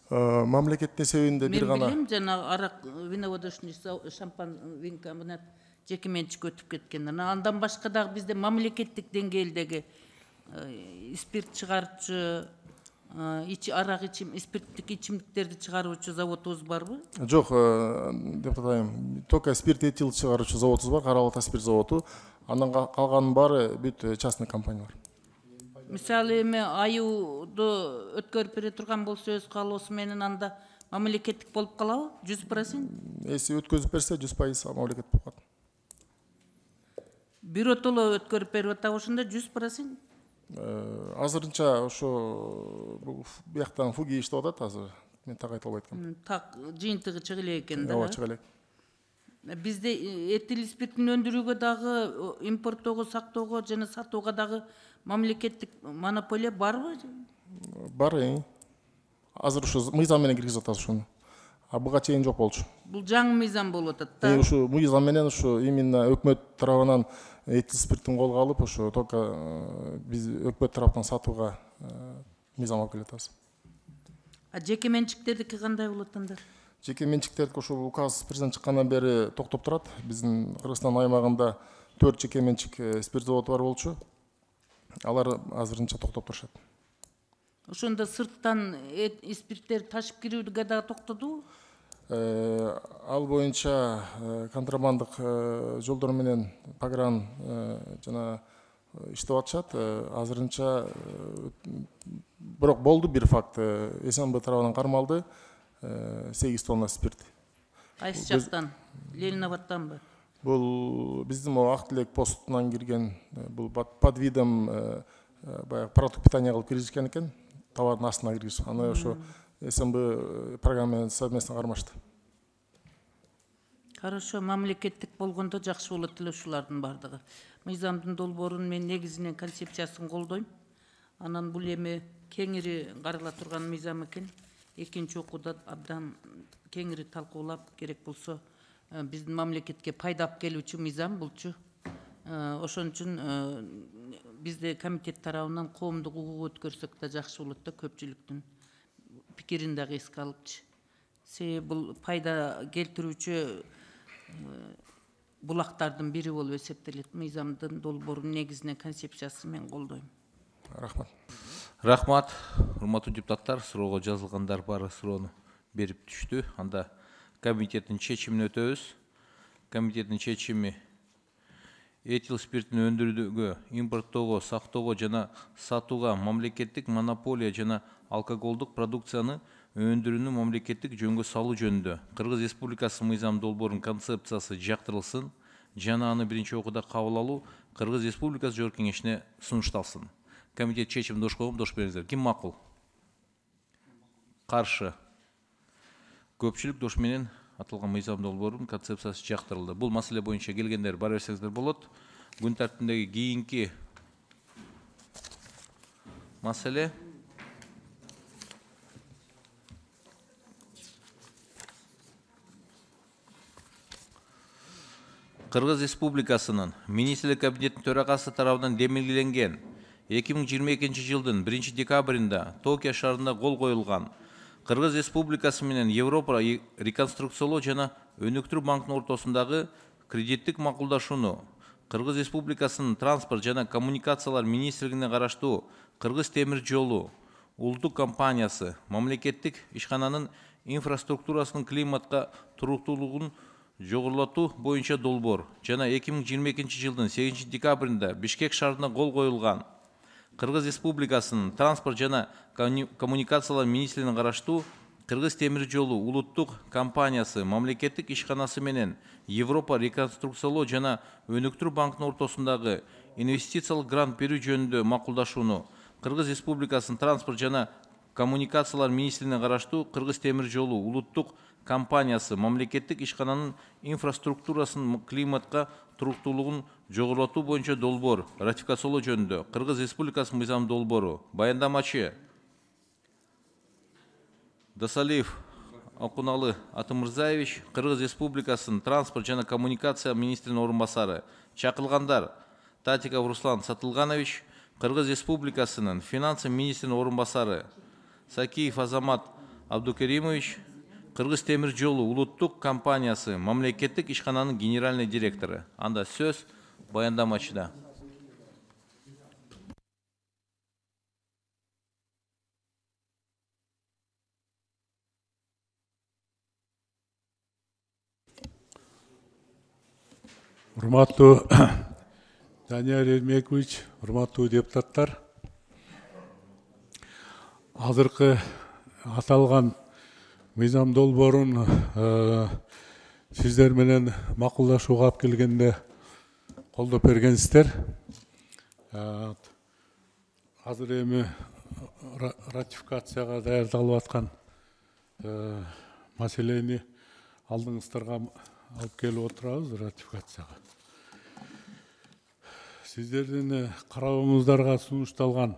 Мамлекеттин эсебинде бир гана. Мен билем, жана арак виноводочный шампан винкомбинат жеке менчикке өтүп кеткен. Андан башка дагы бизде мамлекеттик деңгээлдеги спирт чыгаруучу, арак спирттик ичимдиктерди чыгаруучу заводубуз барбы? Жок, деп атайын, только спирт этил чыгаруучу заводубуз бар, Кара Балта спирт заводу. Андан калганын баары бүт частный компаниялар. Мисалы эми аюуду өткөрүп бере турган болсо өз каалоосу менен анда мамлекеттик болуп калабы? 100%? Эси өткөзүп берсе 100% мамлекет болуп калат. Биротоло өткөрүп берип атабы ошондо 100%? Азырынча ошо бияктан фуги иштеп атат азыр. Мен так айта албайт экенмин. Так жыйынтыгы чыга элек экен да. Ооба, чыга элек. Бизде этил спиртин өндүрүүгө дагы, импорттоого, сактоого жана сатууга дагы мамлекеттик монополия барбы? Бар. Азыр ушу мыйзам менен киргизип атабыз ошону. буга чейин жок болчу. Бул жаңы мыйзам болуп атат да. Ушу мыйзам менен ушу именно өкмөт тарабынан этил спирттин колго алып, ушу только биз өкмөт тараптан сатууга мыйзам алып келатабыз. А жеке менчиктердики кандай болот анда? Жеке менчиктердики ошо указ президент чыккандан бери токтоп турат. Биздин Кыргызстан аймагында 4 жеке менчик спирт заводу бар болчу. Алар азырынча токтоп турушат. Ошондо сырттан спирттер ташып кирүүгө дагы токтодубу? Ал боюнча контрабандык жолдор менен погран жана иштеп атышат. Азырынча бирок болду бир факт. СНБ тарабынан кармалды 8 тонна спирт. Кайсы жактан? Ленинабадтанбы? Бул биздин Ак Тилек постунан кирген, бул под видом баягы продукт питания кылып киргизген экен, товардын астына киргиз. Аны ошо СНБ программа совместно кармашты. Хорошо, мамлекеттик болгондо жакшы болот эле ушулардын бардыгы. Мыйзамдын долбоорун мен негизинен концепциясын колдойм. Анан бул эми кеңири карала турган мыйзам экен. Экинчи окууда абдан кеңири талкуулап, керек болсо биздин мамлекетке пайда алып келүүчү мыйзам булчу. Ошон үчүн бизде комитет тарабынан коомдук угук өткөрсөк да жакшы болот да, көпчүлүктүн пикирин дагы эске алыпчы. Себеби бул пайда келтирүүчү булактардын бири болуп эсептелет. Мыйзамдын долбоорунун негизинен концепциясын мен колдойм. Рахмат. Рахмат. Урматтуу депутаттар, суроого жазылгандар баары суроону берип түштү. Анда комитеттин чечимине өтөбүз. Комитеттин чечими этил спиртин өндүрүүгө, импорттоого, сактоого жана сатууга мамлекеттик монополия жана алкоголдук продукцияны өндүрүүнү мамлекеттик жөнгө салуу жөнүндө Кыргыз Республикасы мыйзам долбоорунун концепциясы жактырылсын жана аны биринчи окууда кабыл алуу Кыргыз Республикасы Жогорку Кеңешине сунушталсын. Комитет чечимин дош коюм, дош бериңиздер. Ким макул? Каршы? Көпчүлүк дош менен аталган мыйзам долбоорунун концепциясы жактырылды. Бул маселе боюнча келгендер бара берсеңиздер болот. Күн тартибиндеги кийинки маселе Кыргыз Республикасынын Министрлер Кабинетинин төрагасы тарабынан демилгеленген 2022 жылдын 1 декабрында Токио шаарында кол коюлган Кыргыз Республикасы менен Европа реконструкциялоо жана өнүктүрүү банкынын ортосундагы кредиттик макулдашууну Кыргыз Республикасынын транспорт жана коммуникациялар министрлигине караштуу Кыргыз темир жолу улуттук компаниясы мамлекеттик ишкананын инфраструктурасынын климатка туруктуулугун жогорулатуу боюнча долбоор жана 2022 жылдын 8 декабрында Бишкек шаарында кол коюлган Кыргыз Республикасынын транспорт жана коммуникациялар министрлигине караштуу Кыргыз темир жолу улуттук компаниясы мамлекеттик ишканасы менен Европа реконструкциялоо жана өнүктүрүү банкынын ортосундагы инвестициялык грант берүү жөнүндө макулдашууну Кыргыз Республикасынын транспорт жана коммуникациялар министрлигине караштуу Кыргыз темир жолу улуттук компаниясы мамлекеттик ишкананын инфраструктурасынын климатка туруктуулугун жогорулатуу боюнча долбоор ратификациялоо жөнүндө Кыргыз Республикасынын мыйзам долбоору. Баяндамачы Досалиев Акуналы Атымырзаевич, Кыргыз Республикасынын транспорт жана коммуникация министринин орун басары. Чакырылгандар Татиков Руслан Сатылганович, Кыргыз Республикасынын финансы министринин орун басары. Сакиев Азамат Абдукеримович, Кыргыз темир жолу улуттук компаниясы мамлекеттик ишкананын генеральный директору. Анда сөз баяндамачыда. Урматтуу Данияр Эрмекович, урматтуу депутаттар, азыркы аталган мыйзам долбоорун сиздер менен макулдашууга алып келгенде колдоп бергенсиздер. Азыр эми ратификацияга даярдалып аткан маселени алдыңыздарга алып келип отурабыз ратификацияга. Сиздердин карабыңыздарга сунушталган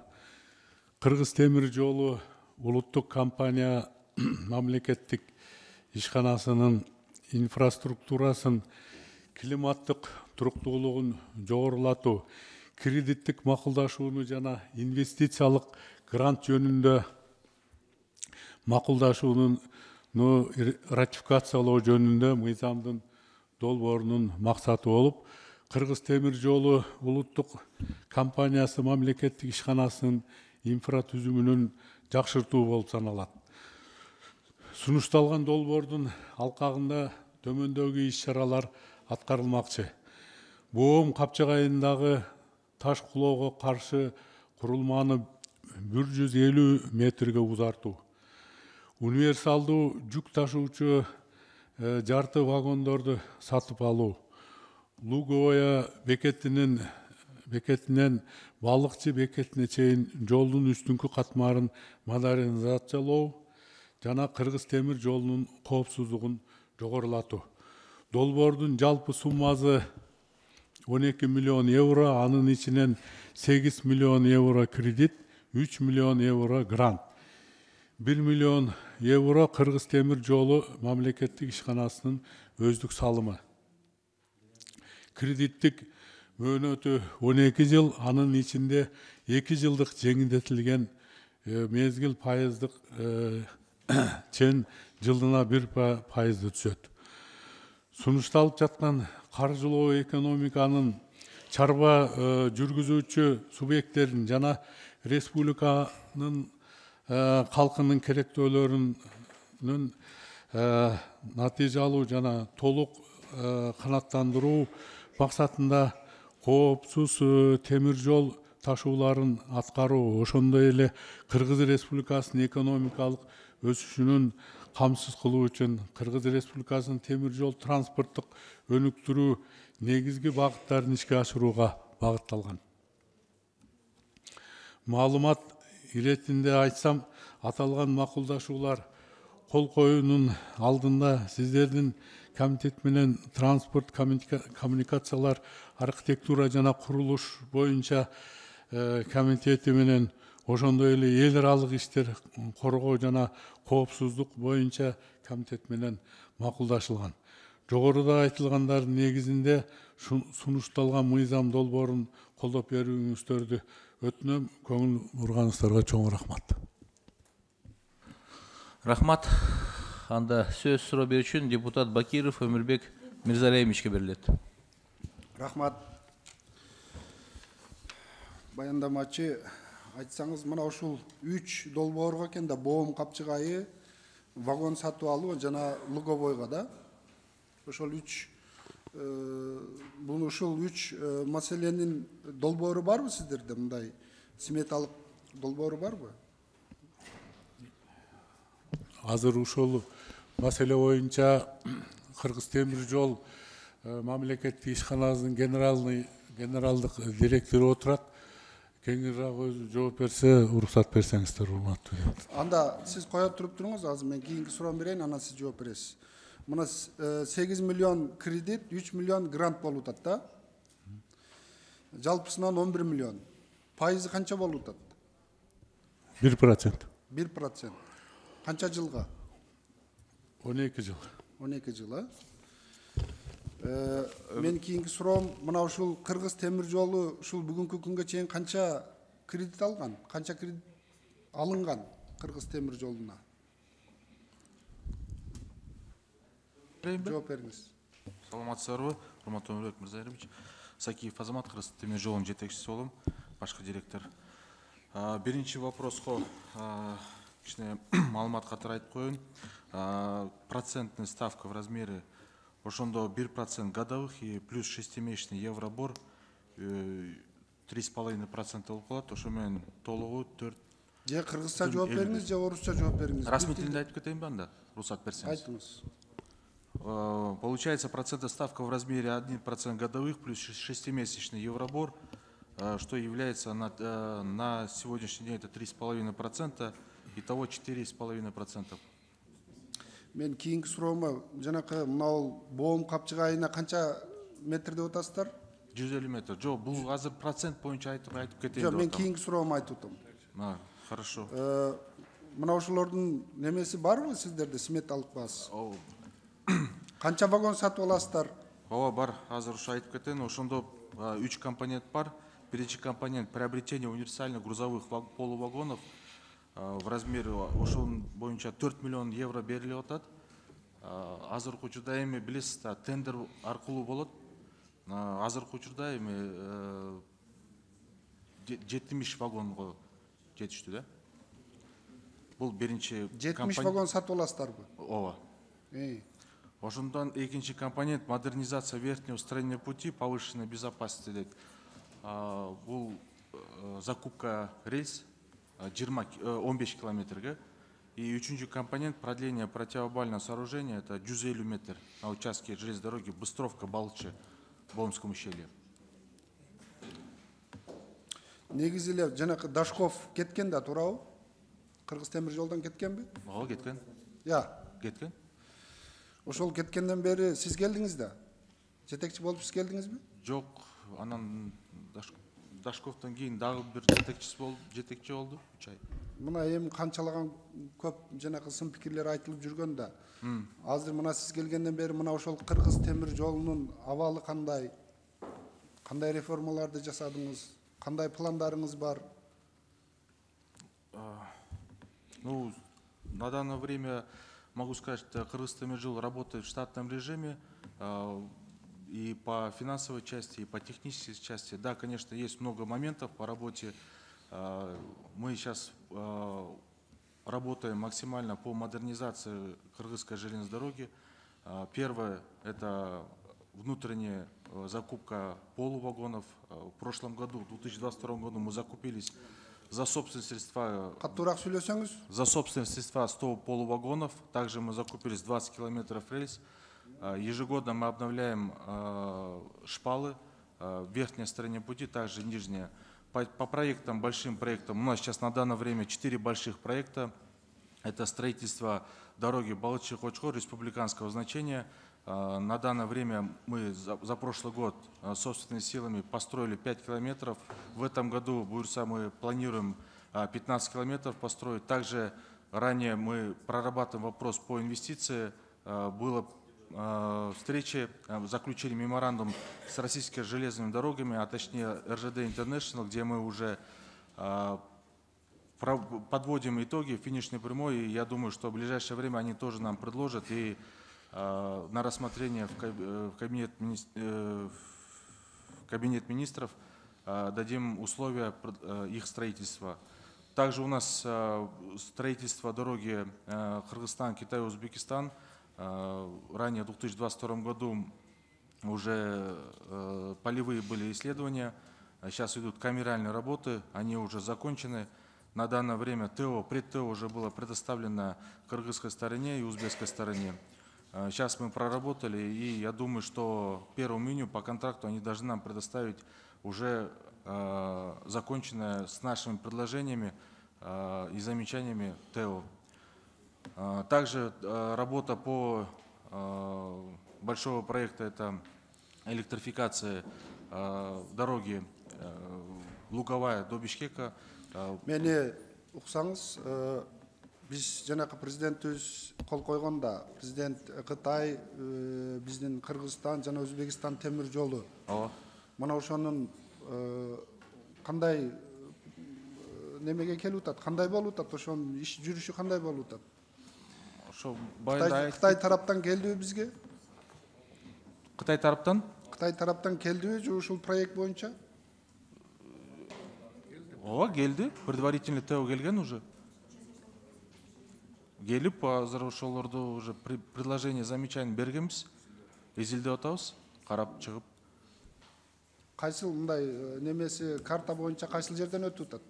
Кыргыз темир жолу улуттук компания мамлекеттик ишканасынын инфраструктурасын климаттык туруктуулугун жогорулатуу, кредиттик макулдашууну жана инвестициялык грант жөнүндө макулдашууну ратификациялоо жөнүндө мыйзамдын долбоорунун максаты болуп, Кыргыз темир жолу улуттук компаниясы мамлекеттик ишканасынын инфратүзүмүнүн жакшыртуу болуп саналат. Сунушталган долбоордун алкагында төмөндөгү иш-чаралар аткарылмакчы. Боом капчыгайындагы таш кулоого каршы курулманы 150 метрге узартуу. Универсалдуу жүк ташуучу жарты вагондорду сатып алуу. Луговая бекетинен балыкчы бекетине чейин жолдун үстүнкү катмарын модернизациялоо жана Кыргыз темир жолунун коопсуздугун жогорулатуу. Долбоордун жалпы суммасы 12 миллион евро, анын ичинен 8 миллион евро кредит, 3 миллион евро грант. 1 миллион евро Кыргыз темир жолу мамлекеттик ишканасынын өздүк салымы. Кредиттик мөөнөтү 12 жыл, анын ичинде 2 жылдык жеңилдетилген мезгил пайыздык чен жылына 1% түшөт. Сунушталып жаткан каржылоо экономиканын чарба жүргүзүүчү субъекттерин жана республиканын калкынын керектөөлөрүнүн натыйжалуу жана толук канаттандыруу максатында коопсуз темир жол ташууларын аткаруу, ошондой эле Кыргыз Республикасынын экономикалык өсүшүнүн камсыз кылуу үчүн Кыргыз Республикасынын темир жол транспорттук өнүктүрүү негизги багыттарын ишке ашырууга багытталган. Маалымат иретинде айтсам, аталган макулдашуулар кол коюунун алдында сиздердин комитет менен транспорт коммуникациялар архитектура жана курулуш боюнча комитети менен ошондой эле эл аралык иштер коргоо жана коопсуздук боюнча комитет менен макулдашылган. Жогоруда айтылгандардын негизинде сунушталган мыйзам долбоорун колдоп берүүңүздөрдү өтүнөм. Көңүл бурганыңыздарга чоң рахмат. Рахмат. Анда сөз суроо берүү үчүн депутат Бакиров Өмүрбек Мирзалиевичке берилет. Рахмат. Баяндамачы, айтсаңыз, мына ушул 3 долбоорго экенде боом капчыгайы, вагон сатып алуу жана луговойго да. Ошол 3 ушул 3 маселенин долбоору барбы сиздерде? Мындай сметалык долбоору барбы? Азыр ушул маселе боюнча Кыргыз темир жол мамлекеттик ишканасынын генералдык директору отурат. Кеңирээк өзү жооп берсе, уруксат берсеңиздер, урматтуу. Анда сиз коя туруңуз, азыр мен кийинки суроо берейин, анан сиз жооп бересиз. Мына 8 миллион кредит, 3 миллион грант болуп атат да. Жалпысынан 11 миллион. Пайызы канча болуп атат? 1%. 1%. Канча жылга? 12 жыл. 12 жыл, мен кийинки суроом, мына ушул Кыргыз темир жолу ушул бүгүнкү күнгө чейин канча кредит алган? Канча кредит алынган Кыргыз темир жолуна? Жооп бериңиз. Саламатсыздарбы, урматтуу Өмүрбек Мырзалиевич. Сакиев Азамат, Кыргыз темир жолунун жетекчиси болом, башкы директор. Биринчи вопроско кичине маалымат катары айтып коеюн. Процентная ставка в размере ошондо 1% годовых и плюс 6-месячный евробор 3,5% болуп калат. Ошо менен толугу 4. Же кыргызча жооп бериңиз, же орусча жооп бериңиз. Расмий тилинде айтып кетейинби анда? Рухсат берсеңиз. Айтыңыз. Получается процентная ставка в размере 1% годовых плюс 6-месячный евробор, что является на сегодняшний день это 3,5%, итого 4,5%. Мен кийинки суроома, жанакы мынау боом капчыгайына канча метр деп атасыздар? 150 метр. Жок, бул азыр процент боюнча айтып кетейин деп атам. Жок, мен кийинки суроома айтып атам. Хорошо. мына ошолордун немеси барбы сиздерде, сметалык базасы? Канча вагон сатып аласыздар? Ооба, бар. Азыр ушу айтып кетейин. Ошондо 3 компонент бар. Биринчи компонент — приобретение универсальных грузовых полувагонов в размере ошонун боюнча 4 миллион евро берилип атат. Азыркы учурда эми билесиз да, тендер аркылуу болот. Азыркы учурда эми 70 вагонго жетиштүү да. Бул биринчи 70 вагон сатып аласыздарбы? Ооба. Ошондон экинчи компонент — модернизация верхнего строения пути, повышенная безопасность дейт. Бул закупка рельс 15 километрге. И üçüncü компонент — продление противобального сооружения, это 150 метр на участке железной дороги Быстровка-Балчы в Омском ущелье. Негизи эле жанакы Дашков кеткен да, туурабы? Кыргыз темир жолдон кеткенби? Ооба, кеткен. Кеткен. Ошол кеткенден бери сиз келдиңиз да? Жетекчи болуп сиз келдиңизби? Жок, анан Дашковтон кийин дагы бир жетекчи болду 3 ай. Мына эми канчалаган көп жанакы сын пикирлер айтылып жүргөн да. Азыр мына сиз келгенден бери мына ошол Кыргыз темир жолунун абалы кандай? Кандай реформаларды жасадыңыз? Кандай пландарыңыз бар? Ну, на данное время могу сказать, что Кыргызтемиржол работает в штатном режиме. И по финансовой части, и по технической части. Да, конечно, есть много моментов по работе. Мы сейчас работаем максимально по модернизации Кыргызской железной дороги. Первое — это внутренняя закупка полувагонов. В прошлом году, в 2022 году, мы закупились за собственные средства. За собственные средства 100 полувагонов. Также мы закупились 20 километров рельс. Ежегодно мы обновляем шпалы в верхней стороне пути, также нижняя. По проектам, большим проектам, у нас сейчас на данное время 4 больших проекта. Это строительство дороги Балчы-Хочхор республиканского значения. На данное время мы за прошлый год собственными силами построили 5 километров. В этом году, буйрса, мы планируем 15 километров построить. Также ранее мы прорабатываем вопрос по инвестиции. Было встречи, заключили меморандум с российскими железными дорогами, а точнее РЖД International, где мы уже подводим итоги финишной прямой. И я думаю, что в ближайшее время они тоже нам предложат и на рассмотрение в кабинет министров дадим условия их строительства. Также у нас строительство дороги Кыргызстан, Китай, Узбекистан. Ранее в 2022 году уже полевые были исследования. Сейчас идут камеральные работы, они уже закончены. На данное время ТО, пред-ТО уже было предоставлено кыргызской стороне и узбекской стороне. Сейчас мы проработали, и я думаю, что 1 июня по контракту они должны нам предоставить уже законченное с нашими предложениями и замечаниями ТО. Также работа по большого проекта — это электрификация дороги Луговая до Бишкека. Мени уксаңыз, биз жанакы президентибиз кол койгонда, президент Кытай, биздин Кыргызстан жана Өзбекстан темир жолу. Мына ошонун кандай немеге келип атат, кандай болуп атат, ошонун иш жүрүшү кандай болуп атат? Кытай тараптан келдиби бизге? Кытай тараптан? Кытай тараптан келдиби же ушул проект боюнча? Ооба, келди. Предварительный ТО келген уже. Келип, азыр ошолорду уже предложение, замечание бергенбиз. Изилдеп атабыз, карап чыгып. Кайсыл мындай немеси карта боюнча кайсыл жерден өтүп атат?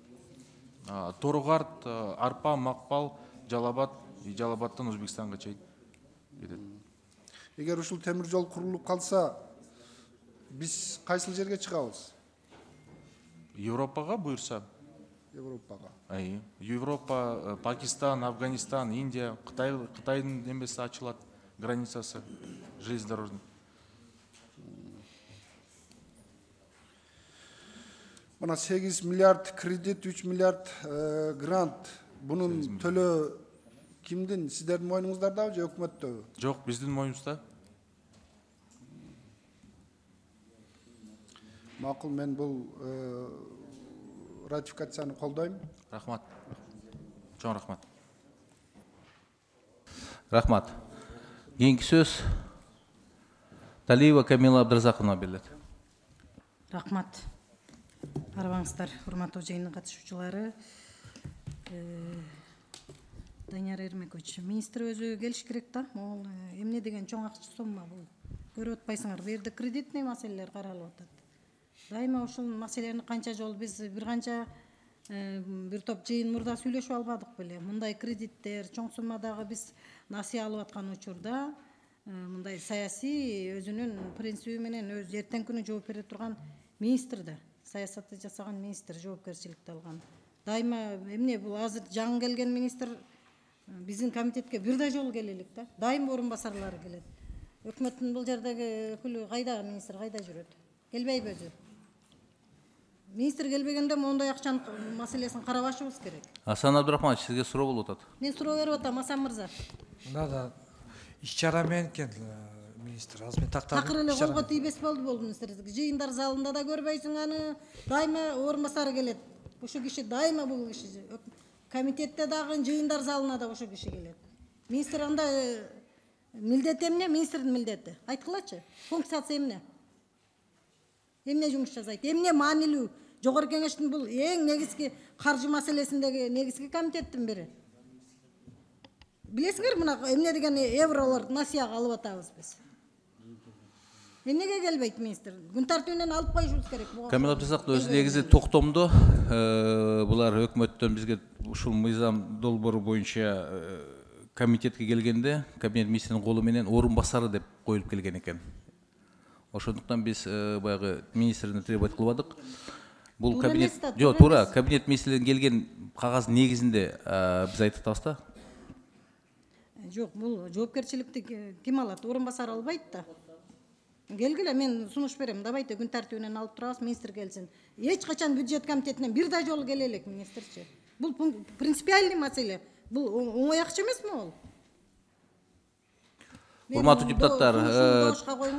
Торугарт, Арпа, Макпал, Жалабат и Жалабаттан Өзбекстанга чейин кетет. Эгер ушул темир жол курулуп калса, биз кайсыл жерге чыгабыз? Европага буйрса. Европага. Европа, Пакистан, Афганистан, Индия, Кытайдын немеси ачылат, границасы железнодорожный. Мына 8 миллиард кредит, 3 миллиард грант Bunun төлөө кимдин? Сиздердин мойнуңуздардабы же өкмөттөбү? Жок, биздин моюнубузда. Макул, мен бул ратификацияны колдойм. Рахмат. Чоң рахмат. Рахмат. Кийинки сөз Талиева Камила Абдразаковна берилет. Рахмат. Арбаңыздар, урматтуу жыйындын катышуучулары. Данияр Эрмекович, министр өзү келиш керек да. Могул эмне деген чоң акча сумма бул. Көрүп атпайсыңар, бу жерде кредитный маселелер каралып атат. Дайыма ушул маселени канча жолу биз бир канча бир топ жыйын мурда сүйлөшүп албадык беле. Мындай кредиттер, чоң суммадагы биз насыя алып аткан учурда мындай саясий өзүнүн принциби менен өз эртең күнү жооп бере турган министр да, саясатты жасаган министр жоопкерчиликти алган. Дайыма эмне бул азыр жаңы келген министр биздин комитетке бир да жолу келе элек да. Дайыма орун басарлары келет. Өкмөттүн бул жердеги өкүлү кайда, министр кайда жүрөт? Келбейби өзү? Министр келбегенде мондай акчанын маселесин карабашыбыз керек. Асан Абдурахманович, сизге суроо болуп атат. Мен суроо берип атам, Асан мырза. Да, иш-чара менен экен министр. Азыр мен тактадым. Такыр эле колго тийбес болду министр. Жыйындар залында да көрбөйсүң аны. Дайыма орун басары келет. Ошо киши дайыма бул киши. Комитетте дагы жыйындар залына да ошо киши келет. Министр анда милдети эмне? Министрдин милдети. Айткылачы. Функциясы эмне? Эмне жумуш жасайт? Эмне маанилүү? Жогорку кеңештин бул эң негизги каржы маселесиндеги негизги комитеттин бири. Билесиңер, мына эмне деген евролор насыяга алып атабыз биз. Эмнеге келбейт министр? Күн тартибинен алып коюшубуз керек. Камила Абдразаковна өзү негизи токтомдо булар өкмөттөн бизге ушул мыйзам долбоору боюнча комитетке келгенде кабинет министринин колу менен орун басары деп коюлуп келген экен. Ошондуктан биз баягы министрден требовать кылбадык. Бул кабинет жок, туура кабинет министринен келген кагаз негизинде биз айтып атабыз да. Жок, бул жоопкерчиликти ким алат? Орун басары албайт да. Келгиле, мен сунуш берем. Давайте күн тартибинен алып турабыз, министр келсин. Эч качан бюджет комитетинен бир да жолу келе элек министрчи. Бул принципиальный маселе. Бул оңой акча эмесми ол? Урматтуу депутаттар,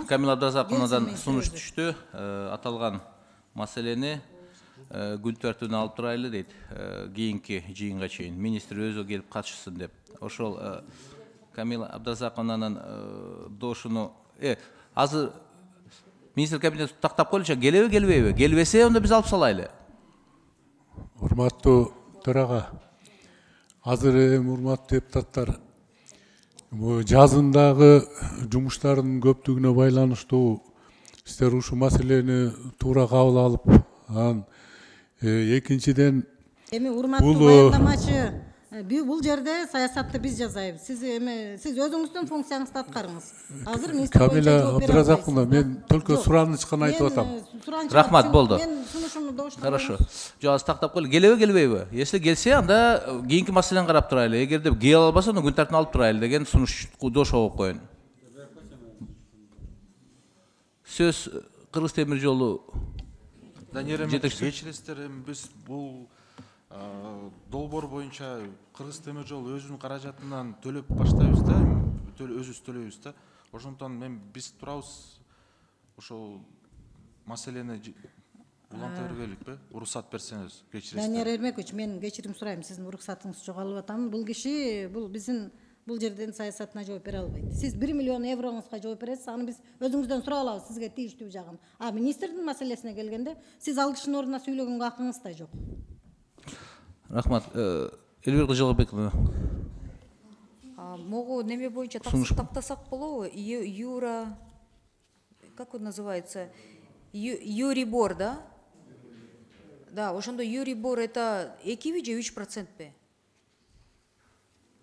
Камила Абдразаковнадан сунуш түштү. Аталган маселени күн тартибине алып турайлы дейт. Кийинки жыйынга чейин министр өзү келип катышсын деп. Ошол Камила Абдразаковнанын дошуну азыр министр кабинети тактап койлучу, келеби келбейби? Келбесе онда биз алып салайлы. Урматтуу төрага, азыр урматтуу депутаттар, жазындагы жумуштардын көптүгүнө байланыштуу сиздер ушул маселени туура кабыл алып, анан экинчиден эми урматтуу баяндамачы, бул жерде саясатты биз жасайбыз. Сиз өзүңүздүн функцияңызды аткарыңыз. Азыр министр Камила Абдразаковна, мен только сураныч гана айтып атам. Рахмат, болду. Мен сунушумду добуштап. Хорошо. Жок, азыр тактап койлу. Келеби келбейби? Если келсе, анда кийинки маселени карап турайлы. Эгерде келе албаса, күн тартибине алып турайлы деген сунуш дошо коюп коюн. Сөз Кыргыз темир жолу кечиресиздер, биз бул долбоор боюнча Кыргыз темир жолу өзүнүн каражатынан төлөп баштайбыз да, өзүбүз төлөйбүз да. Ошондон биз турабыз, ошол маселени уланта бербейликпи? Уруксат берсеңиз, кечиресиздер. Данияр Эрмекович, мен кечирим сурайм, сиздин уруксатыңызды жоголуп атам. Бул киши биздин бул жерден саясатына жооп бере албайт. Сиз 1 миллион евроңузга жооп бересиз, аны биз өзүңүздөн сурап алабыз, сизге тийиштүү жагын. Министрдин маселесине келгенде, сиз ал кишинин ордуна сүйлөгөнгө акыңыз да жок. Рахмат. Элбек Жалалбековна. Могу неме боюнча тактасак болобу? Юра, как он называется? Юрибор, да? Да, ошондо Юрибор это 2 же 3% бе?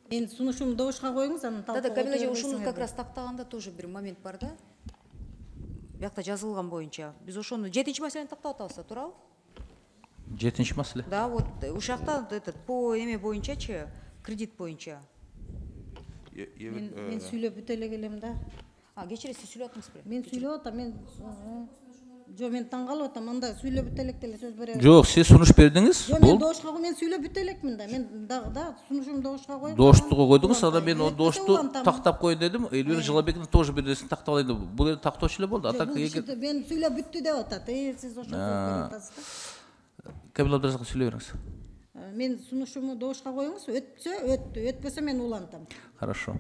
Мен сунушумду добушка коюңуз, анан Да, Камила же ушуну как раз тактаганда тоже бир момент бар да. Биякта жазылган боюнча. Биз ошону 7-чи маселени тактап атабыз, туурабы? 7-чи маселе? Да, вот ушакта по эме боюнчачы, кредит боюнча. Мен сүйлөп бүтө эле келем да. Кечиресиз, сүйлөп атыңыз беле? Мен сүйлөп атам, мен жо мен таң калып атам, анда сүйлөп бүт элек деле сөз беребиз. Жок, сиз сунуш бердиңиз. Жо мен добушка мен сүйлөп бүт элекмин да. Мен да сунушумду добушка коюп. Доштуга койдуңуз, анда мен о дошту тактап коюн дедим. Элвира Жылабековна тоже бир нерсени тактап алайын деп. Бул эри тактоочу эле болду. Атак мен сүйлөп бүттү деп атат. Сиз ошо сөз берип атасыз да. Камил Абдыразаков сүйлөй бериңиз. Мен сунушуму добушка коюңуз, өтсө өттү, өтпөсө мен улантам. Хорошо.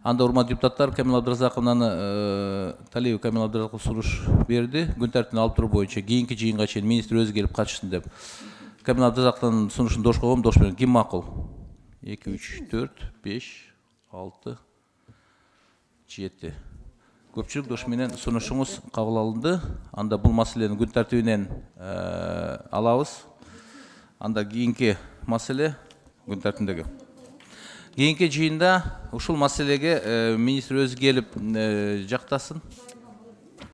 Анда урматтуу депутаттар, Камил Абдыразаковнаны Талиев Камил Абдыразаков суруш берди. Күн тартибин алып туруу боюнча кийинки жыйынга чейин министр өзү келип катышсын деп. Камил Абдыразаковдун сунушун добушка коем, добуш менен ким макул? 2, 3, 4, 5, 6, 7. Көпчүлүк добуш менен сунушуңуз кабыл алынды. Анда бул маселени күн тартибинен алабыз. Анда кийинки маселе күн тартибиндеги. Кийинки жыйында ушул маселеге министр өзү келип жактасын.